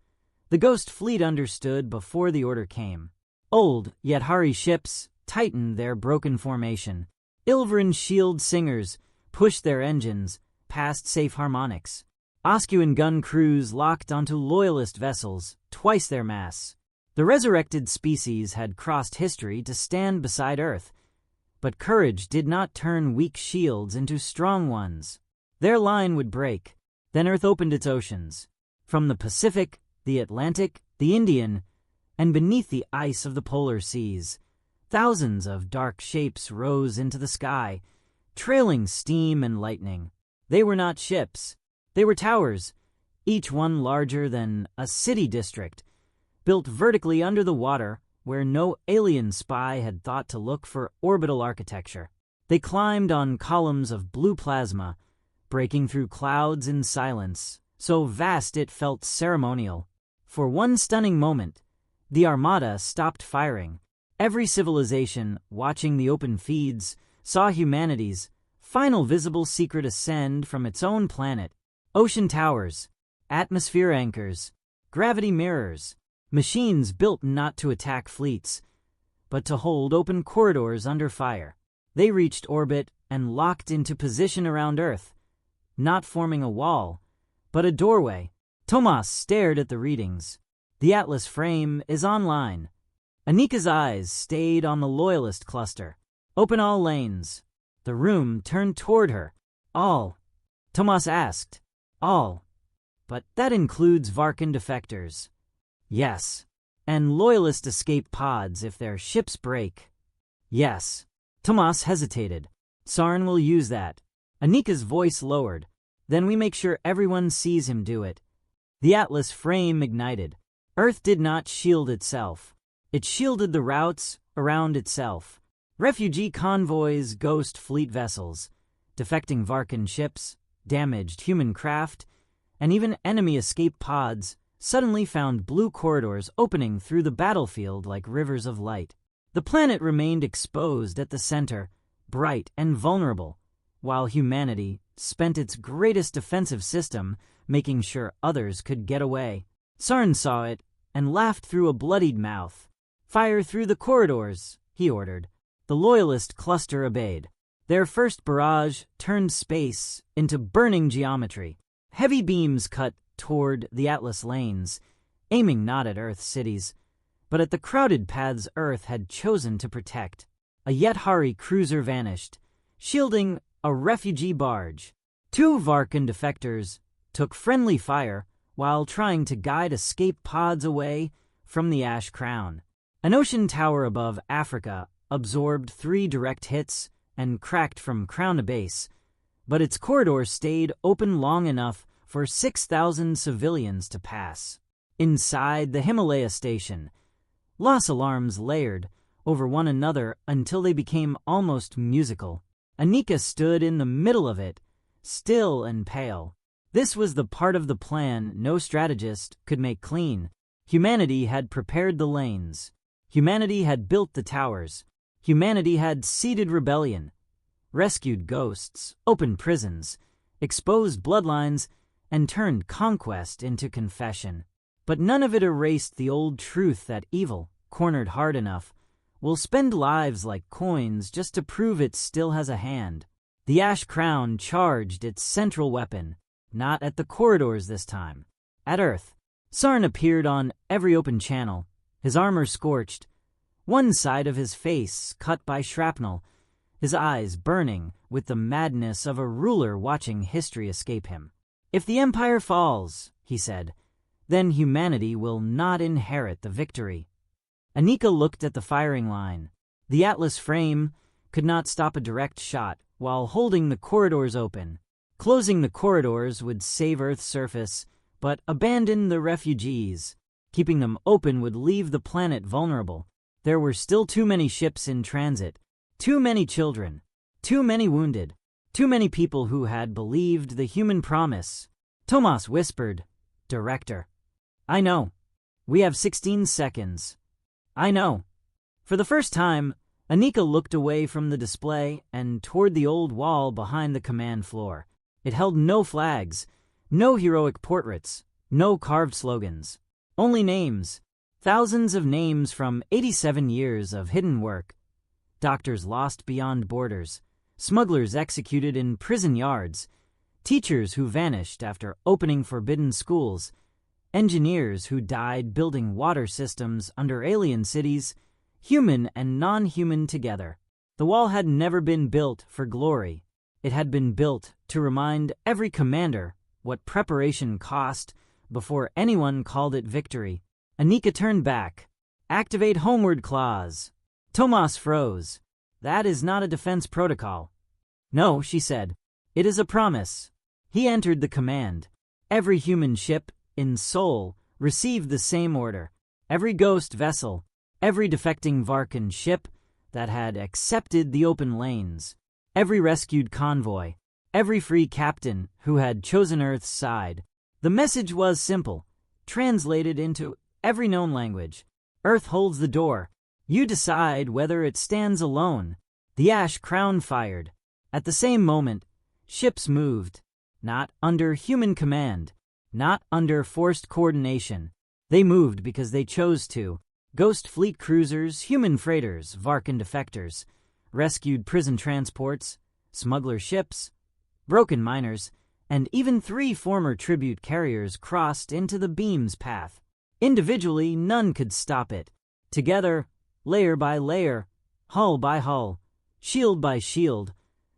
the Ghost Fleet understood before the order came. Old, yet hardy ships tightened their broken formation. Ilverin shield singers pushed their engines past safe harmonics. Oscuan gun crews locked onto Loyalist vessels, twice their mass. The resurrected species had crossed history to stand beside Earth, but courage did not turn weak shields into strong ones. Their line would break. Then Earth opened its oceans. From the Pacific, the Atlantic, the Indian, and beneath the ice of the polar seas, thousands of dark shapes rose into the sky, trailing steam and lightning. They were not ships. They were towers, each one larger than a city district, built vertically under the water where no alien spy had thought to look for orbital architecture. They climbed on columns of blue plasma, breaking through clouds in silence, so vast it felt ceremonial. For one stunning moment, the Armada stopped firing. Every civilization, watching the open feeds, saw humanity's final visible secret ascend from its own planet. Ocean towers, atmosphere anchors, gravity mirrors, machines built not to attack fleets, but to hold open corridors under fire. They reached orbit and locked into position around Earth, not forming a wall, but a doorway. Tomas stared at the readings. The Atlas frame is online. Anika's eyes stayed on the Loyalist cluster. Open all lanes. The room turned toward her. All. Tomas asked. All. But that includes Varkan defectors. Yes. And Loyalist escape pods if their ships break. Yes. Tomas hesitated. Sarn will use that. Anika's voice lowered. Then we make sure everyone sees him do it. The Atlas frame ignited. Earth did not shield itself. It shielded the routes around itself. Refugee convoys, ghost fleet vessels, defecting Varkan ships, damaged human craft, and even enemy escape pods suddenly found blue corridors opening through the battlefield like rivers of light. The planet remained exposed at the center, bright and vulnerable, while humanity spent its greatest defensive system making sure others could get away. Sarn saw it and laughed through a bloodied mouth. Fire through the corridors, he ordered. The Loyalist cluster obeyed. Their first barrage turned space into burning geometry. Heavy beams cut toward the Atlas lanes, aiming not at Earth's cities, but at the crowded paths Earth had chosen to protect. A Yethari cruiser vanished, shielding a refugee barge. 2 Varkan defectors took friendly fire while trying to guide escape pods away from the Ash Crown. An ocean tower above Africa absorbed 3 direct hits and cracked from crown to base, but its corridor stayed open long enough for 6,000 civilians to pass. Inside the Himalaya station, loss alarms layered over one another until they became almost musical. Anika stood in the middle of it, still and pale. This was the part of the plan no strategist could make clean. Humanity had prepared the lanes. Humanity had built the towers. Humanity had seeded rebellion, rescued ghosts, opened prisons, exposed bloodlines, and turned conquest into confession. But none of it erased the old truth that evil, cornered hard enough, will spend lives like coins just to prove it still has a hand. The Ash Crown charged its central weapon, not at the corridors this time, at Earth. Sarn appeared on every open channel, his armor scorched, one side of his face cut by shrapnel, his eyes burning with the madness of a ruler watching history escape him. "If the Empire falls," he said, "then humanity will not inherit the victory." Anika looked at the firing line. The Atlas frame could not stop a direct shot while holding the corridors open. Closing the corridors would save Earth's surface, but abandon the refugees. Keeping them open would leave the planet vulnerable. There were still too many ships in transit, too many children, too many wounded, too many people who had believed the human promise. Tomas whispered, "Director, I know. We have 16 seconds. I know." For the first time, Anika looked away from the display and toward the old wall behind the command floor. It held no flags, no heroic portraits, no carved slogans. Only names. Thousands of names from 87 years of hidden work. Doctors lost beyond borders. Smugglers executed in prison yards. Teachers who vanished after opening forbidden schools. Engineers who died building water systems under alien cities, human and non-human together. The wall had never been built for glory. It had been built to remind every commander what preparation cost before anyone called it victory. Anika turned back. "Activate homeward clause." Tomas froze. "That is not a defense protocol." "No," she said. "It is a promise." He entered the command. Every human ship in Seoul received the same order. Every ghost vessel, every defecting Varkan ship that had accepted the open lanes, every rescued convoy, every free captain who had chosen Earth's side. The message was simple, translated into every known language. Earth holds the door. You decide whether it stands alone. The Ash Crown fired. At the same moment, ships moved, not under human command, not under forced coordination. They moved because they chose to. Ghost fleet cruisers, human freighters, Varkan defectors, rescued prison transports, smuggler ships, broken miners, and even 3 former tribute carriers crossed into the beam's path. Individually, none could stop it. Together, layer by layer, hull by hull, shield by shield,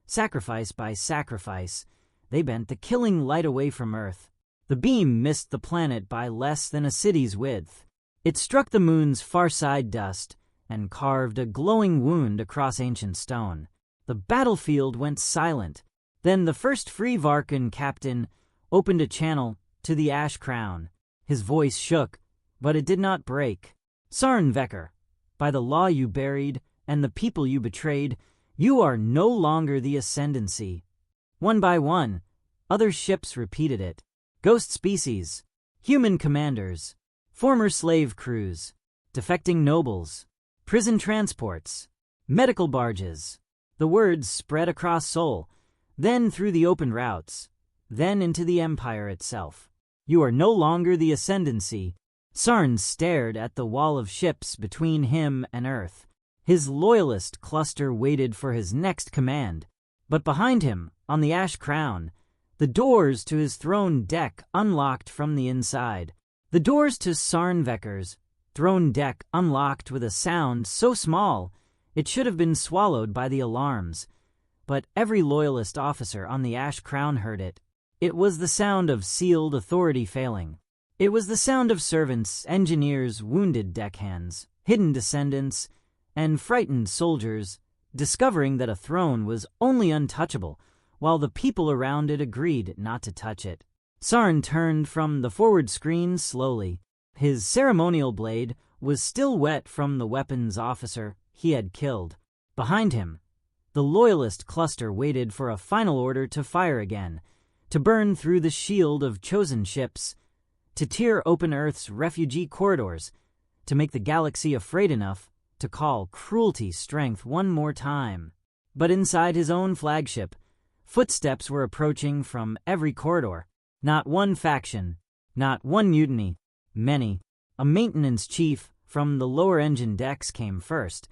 sacrifice by sacrifice, they bent the killing light away from Earth. The beam missed the planet by less than a city's width. It struck the moon's far side dust and carved a glowing wound across ancient stone. The battlefield went silent. Then the first free Varkan captain opened a channel to the Ash Crown. His voice shook, but it did not break. "Sarn Vekker, by the law you buried and the people you betrayed, you are no longer the ascendancy." One by one, other ships repeated it. Ghost species, human commanders, former slave crews, defecting nobles, prison transports, medical barges. The words spread across Seoul, then through the open routes, then into the Empire itself. You are no longer the ascendancy. Sarn stared at the wall of ships between him and Earth. His loyalist cluster waited for his next command. But behind him, on the Ash Crown, The doors to his throne deck unlocked from the inside. The doors to Sarnvecker's throne deck unlocked with a sound so small it should have been swallowed by the alarms. But every loyalist officer on the Ash Crown heard it. It was the sound of sealed authority failing. It was the sound of servants, engineers, wounded deckhands, hidden descendants, and frightened soldiers discovering that a throne was only untouchable, while the people around it agreed not to touch it. Sarn turned from the forward screen slowly. His ceremonial blade was still wet from the weapons officer he had killed. Behind him, the loyalist cluster waited for a final order to fire again, to burn through the shield of chosen ships, to tear open Earth's refugee corridors, to make the galaxy afraid enough to call cruelty strength one more time. But inside his own flagship, footsteps were approaching from every corridor. Not one faction, not one mutiny, many. A maintenance chief from the lower engine decks came first,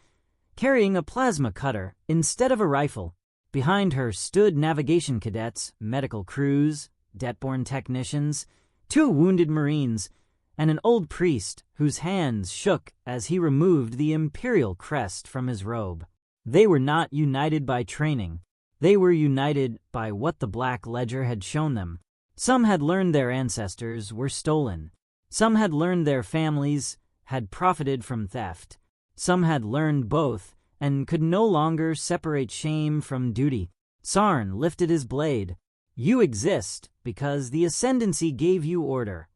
carrying a plasma cutter instead of a rifle. Behind her stood navigation cadets, medical crews, debt-borne technicians, 2 wounded Marines, and an old priest whose hands shook as he removed the imperial crest from his robe. They were not united by training. They were united by what the Black Ledger had shown them. Some had learned their ancestors were stolen. Some had learned their families had profited from theft. Some had learned both and could no longer separate shame from duty. Sarn lifted his blade. You exist because the Ascendancy gave you order.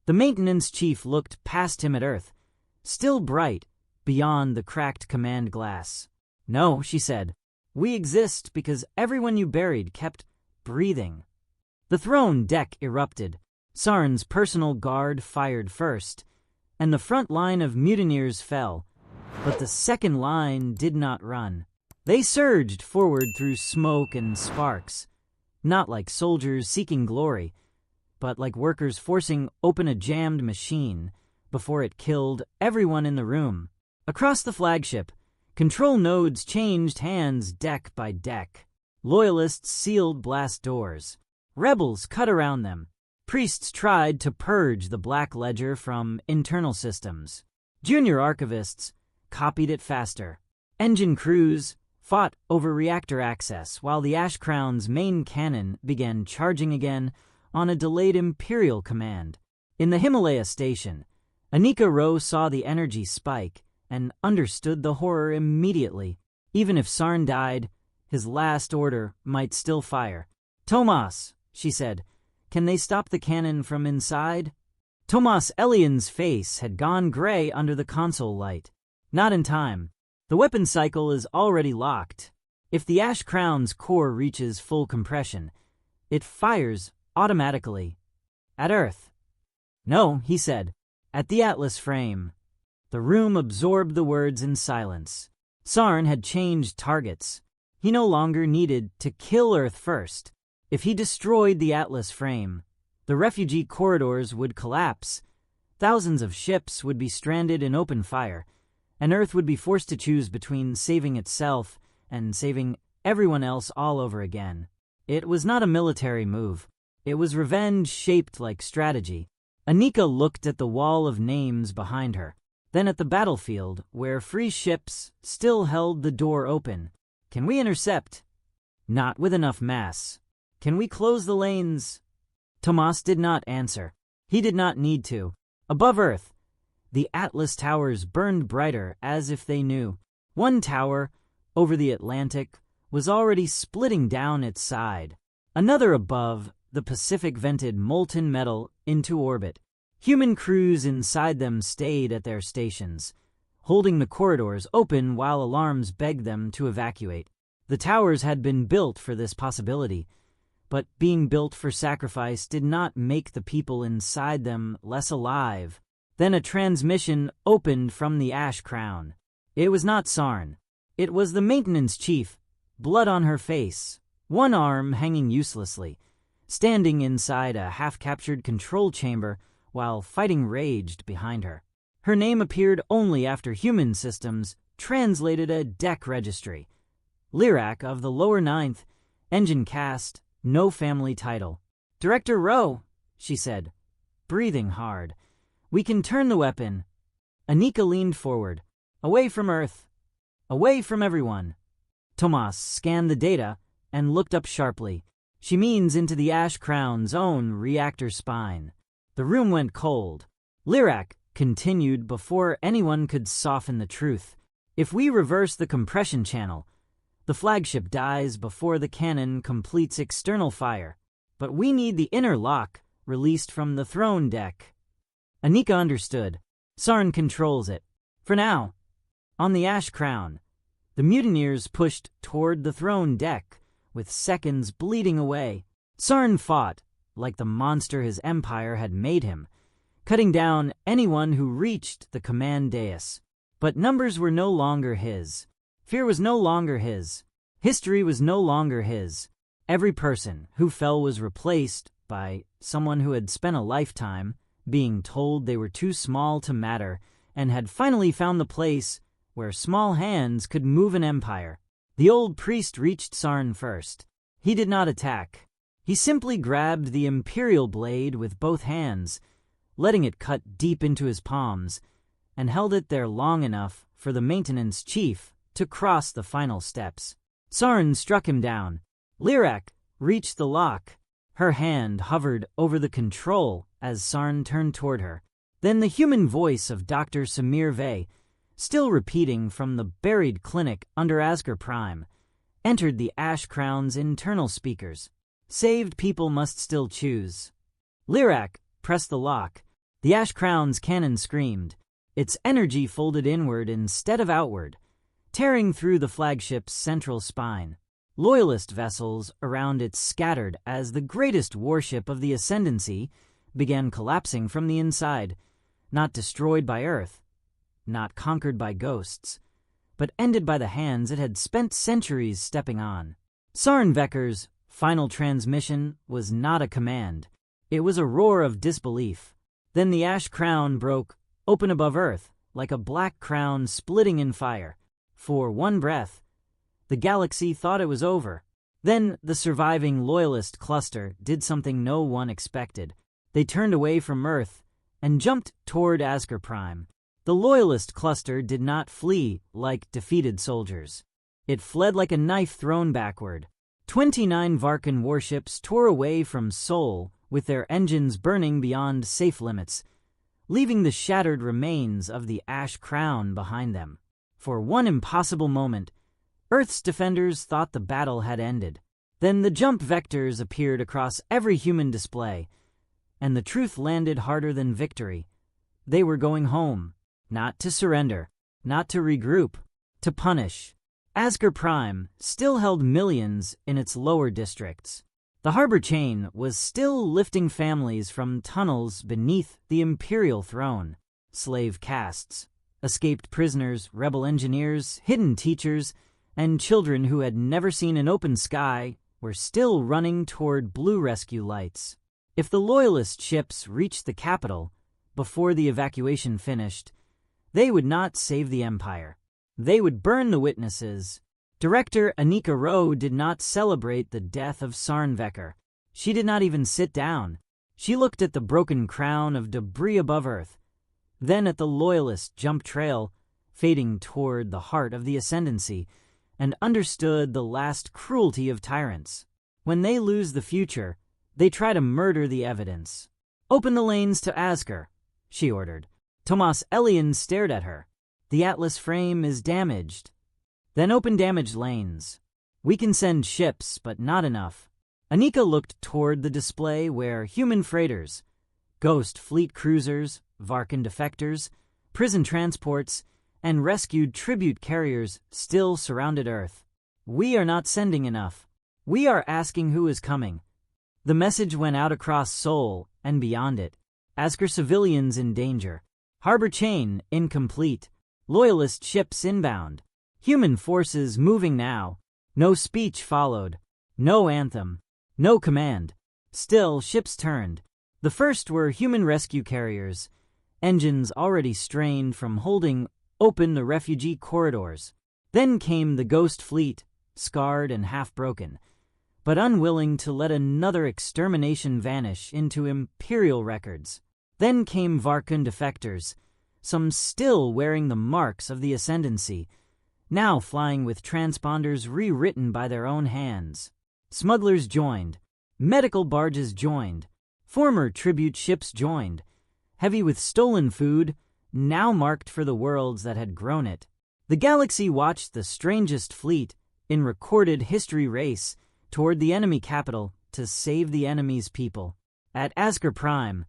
The maintenance chief looked past him at Earth, still bright beyond the cracked command glass. No, she said. We exist because everyone you buried kept breathing. The throne deck erupted. Sarn's personal guard fired first, and the front line of mutineers fell. But the second line did not run. They surged forward through smoke and sparks, not like soldiers seeking glory, but like workers forcing open a jammed machine before it killed everyone in the room. Across the flagship, control nodes changed hands deck by deck. Loyalists sealed blast doors. Rebels cut around them. Priests tried to purge the Black Ledger from internal systems. Junior archivists copied it faster. Engine crews fought over reactor access while the Ash Crown's main cannon began charging again on a delayed Imperial command. In the Himalaya station, Anika Rowe saw the energy spike and understood the horror immediately. Even if Sarn died, his last order might still fire. Tomas, she said, can they stop the cannon from inside? Tomas Elian's face had gone gray under the console light. Not in time. The weapon cycle is already locked. If the Ash Crown's core reaches full compression, it fires automatically. At Earth. No, he said. At the Atlas frame. The room absorbed the words in silence. Sarn had changed targets. He no longer needed to kill Earth first. If he destroyed the Atlas frame, the refugee corridors would collapse. Thousands of ships would be stranded in open fire, and Earth would be forced to choose between saving itself and saving everyone else all over again. It was not a military move. It was revenge shaped like strategy. Anika looked at the wall of names behind her, then at the battlefield where free ships still held the door open. Can we intercept? Not with enough mass. Can we close the lanes? Tomas did not answer. He did not need to. Above Earth, the Atlas towers burned brighter as if they knew. One tower, over the Atlantic, was already splitting down its side. Another above the Pacific vented molten metal into orbit. Human crews inside them stayed at their stations, holding the corridors open while alarms begged them to evacuate. The towers had been built for this possibility, but being built for sacrifice did not make the people inside them less alive. Then a transmission opened from the Ash Crown. It was not Sarn. It was the maintenance chief, blood on her face, one arm hanging uselessly, standing inside a half-captured control chamber while fighting raged behind her. Her name appeared only after human systems translated a deck registry. Lyrak of the lower ninth, engine cast, no family title. "Director Rowe," she said, breathing hard. "We can turn the weapon." Anika leaned forward. "Away from Earth. Away from everyone." Tomas scanned the data and looked up sharply. "She means into the Ash Crown's own reactor spine." The room went cold. Lyrak continued before anyone could soften the truth. "If we reverse the compression channel, the flagship dies before the cannon completes external fire. But we need the inner lock released from the throne deck." Anika understood. "Sarn controls it. For now." On the Ash Crown, the mutineers pushed toward the throne deck, with seconds bleeding away. Sarn fought like the monster his empire had made him, cutting down anyone who reached the command dais. But numbers were no longer his. Fear was no longer his. History was no longer his. Every person who fell was replaced by someone who had spent a lifetime being told they were too small to matter and had finally found the place where small hands could move an empire. The old priest reached Sarn first. He did not attack. He simply grabbed the imperial blade with both hands, letting it cut deep into his palms, and held it there long enough for the maintenance chief to cross the final steps. Sarn struck him down. Lyrak reached the lock. Her hand hovered over the control as Sarn turned toward her. Then the human voice of Dr. Samir Vey, still repeating from the buried clinic under Asgir Prime, entered the Ash Crown's internal speakers. "Saved people must still choose." Lyrak pressed the lock. The Ash Crown's cannon screamed. Its energy folded inward instead of outward, tearing through the flagship's central spine. Loyalist vessels around it scattered as the greatest warship of the Ascendancy began collapsing from the inside, not destroyed by Earth, not conquered by ghosts, but ended by the hands it had spent centuries stepping on. Sarn Vecker's final transmission was not a command. It was a roar of disbelief. Then the Ash Crown broke open above Earth, like a black crown splitting in fire. For one breath, the galaxy thought it was over. Then the surviving Loyalist cluster did something no one expected. They turned away from Earth and jumped toward Asgir Prime. The Loyalist cluster did not flee like defeated soldiers. It fled like a knife thrown backward. 29 Varkan warships tore away from Sol with their engines burning beyond safe limits, leaving the shattered remains of the Ash Crown behind them. For one impossible moment, Earth's defenders thought the battle had ended. Then the jump vectors appeared across every human display, and the truth landed harder than victory. They were going home, not to surrender, not to regroup, to punish. Asgir Prime still held millions in its lower districts. The harbor chain was still lifting families from tunnels beneath the imperial throne. Slave castes, escaped prisoners, rebel engineers, hidden teachers, and children who had never seen an open sky were still running toward blue rescue lights. If the Loyalist ships reached the capital before the evacuation finished, they would not save the Empire. They would burn the witnesses. Director Anika Rowe did not celebrate the death of Sarn Vecker. She did not even sit down. She looked at the broken crown of debris above Earth, then at the Loyalist jump trail fading toward the heart of the Ascendancy, and understood the last cruelty of tyrants. When they lose the future, they try to murder the evidence. "Open the lanes to Asgir," she ordered. Tomas Elian stared at her. "The Atlas frame is damaged." "Then open damaged lanes. We can send ships, but not enough." Anika looked toward the display where human freighters, ghost fleet cruisers, Varkan defectors, prison transports, and rescued tribute carriers still surrounded Earth. "We are not sending enough. We are asking who is coming." The message went out across Sol and beyond it. Asgir civilians in danger. Harbor chain incomplete. Loyalist ships inbound. Human forces moving now. No speech followed. No anthem. No command. Still, ships turned. The first were human rescue carriers, engines already strained from holding open the refugee corridors. Then came the ghost fleet, scarred and half-broken. but unwilling to let another extermination vanish into Imperial records. Then came Varkun defectors, some still wearing the marks of the Ascendancy, now flying with transponders rewritten by their own hands. Smugglers joined, medical barges joined, former tribute ships joined, heavy with stolen food, now marked for the worlds that had grown it. The galaxy watched the strangest fleet in recorded history race toward the enemy capital to save the enemy's people. At Asker Prime,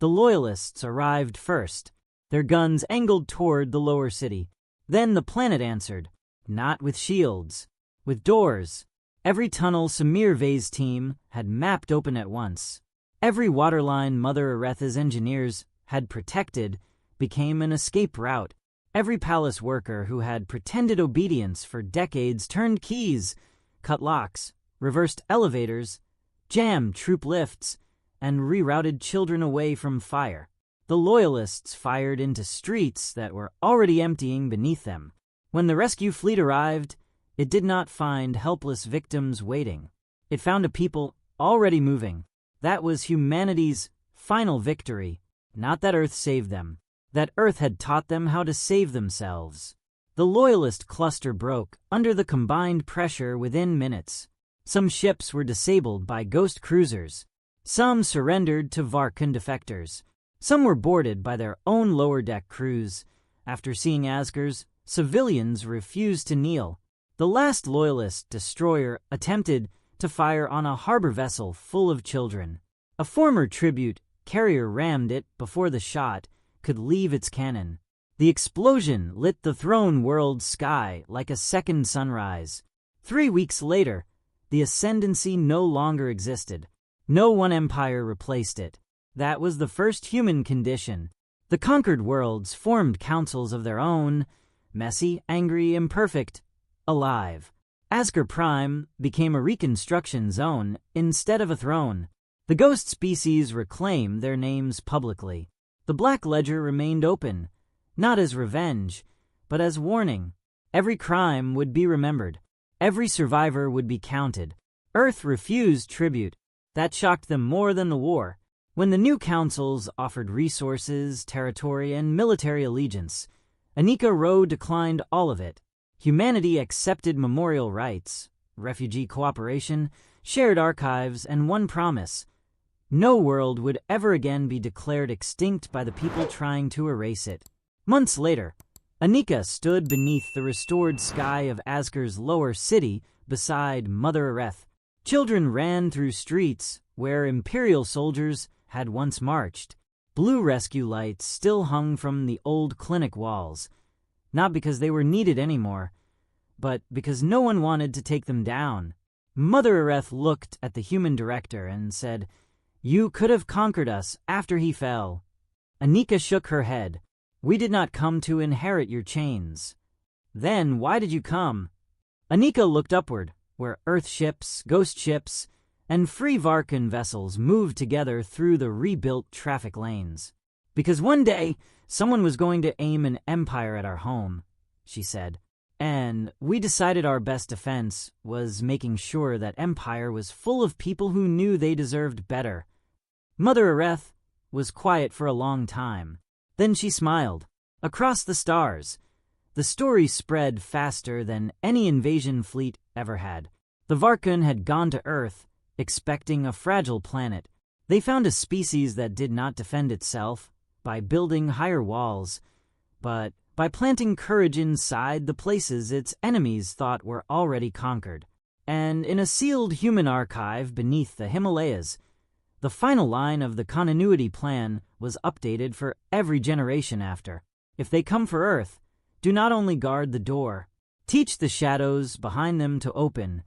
the Loyalists arrived first, their guns angled toward the lower city. Then the planet answered, not with shields, with doors. Every tunnel Samir Vey's team had mapped open at once. Every waterline Mother Aretha's engineers had protected became an escape route. Every palace worker who had pretended obedience for decades turned keys, cut locks, reversed elevators, jammed troop lifts, and rerouted children away from fire. The Loyalists fired into streets that were already emptying beneath them. When the rescue fleet arrived, it did not find helpless victims waiting. It found a people already moving. That was humanity's final victory, not that Earth saved them. That Earth had taught them how to save themselves. The Loyalist cluster broke under the combined pressure within minutes. Some ships were disabled by ghost cruisers. Some surrendered to Varkun defectors. Some were boarded by their own lower-deck crews. After seeing Asker's, civilians refused to kneel. The last Loyalist destroyer attempted to fire on a harbor vessel full of children. A former tribute carrier rammed it before the shot could leave its cannon. The explosion lit the throne world sky like a second sunrise. 3 weeks later, the Ascendancy no longer existed. No one empire replaced it. That was the first human condition. The conquered worlds formed councils of their own, messy, angry, imperfect, alive. Asker Prime became a reconstruction zone instead of a throne. The ghost species reclaimed their names publicly. The Black Ledger remained open, not as revenge, but as warning. Every crime would be remembered. Every survivor would be counted. Earth refused tribute. That shocked them more than the war. When the new councils offered resources, territory, and military allegiance, Anika Rowe declined all of it. Humanity accepted memorial rights, refugee cooperation, shared archives, and one promise: no world would ever again be declared extinct by the people trying to erase it. Months later, Anika stood beneath the restored sky of Asker's lower city beside Mother Areth. Children ran through streets where Imperial soldiers had once marched. Blue rescue lights still hung from the old clinic walls, not because they were needed anymore, but because no one wanted to take them down. Mother Areth looked at the human director and said, "You could have conquered us after he fell." Anika shook her head. "We did not come to inherit your chains." "Then why did you come?" Anika looked upward, where Earth ships, ghost ships, and free Varkun vessels moved together through the rebuilt traffic lanes. "Because one day, someone was going to aim an empire at our home," she said. "And we decided our best defense was making sure that empire was full of people who knew they deserved better." Mother Areth was quiet for a long time. Then she smiled. Across the stars, the story spread faster than any invasion fleet ever had. The Varkun had gone to Earth, expecting a fragile planet. They found a species that did not defend itself by building higher walls, but by planting courage inside the places its enemies thought were already conquered. And in a sealed human archive beneath the Himalayas, the final line of the continuity plan was updated for every generation after. If they come for Earth, do not only guard the door, teach the shadows behind them to open,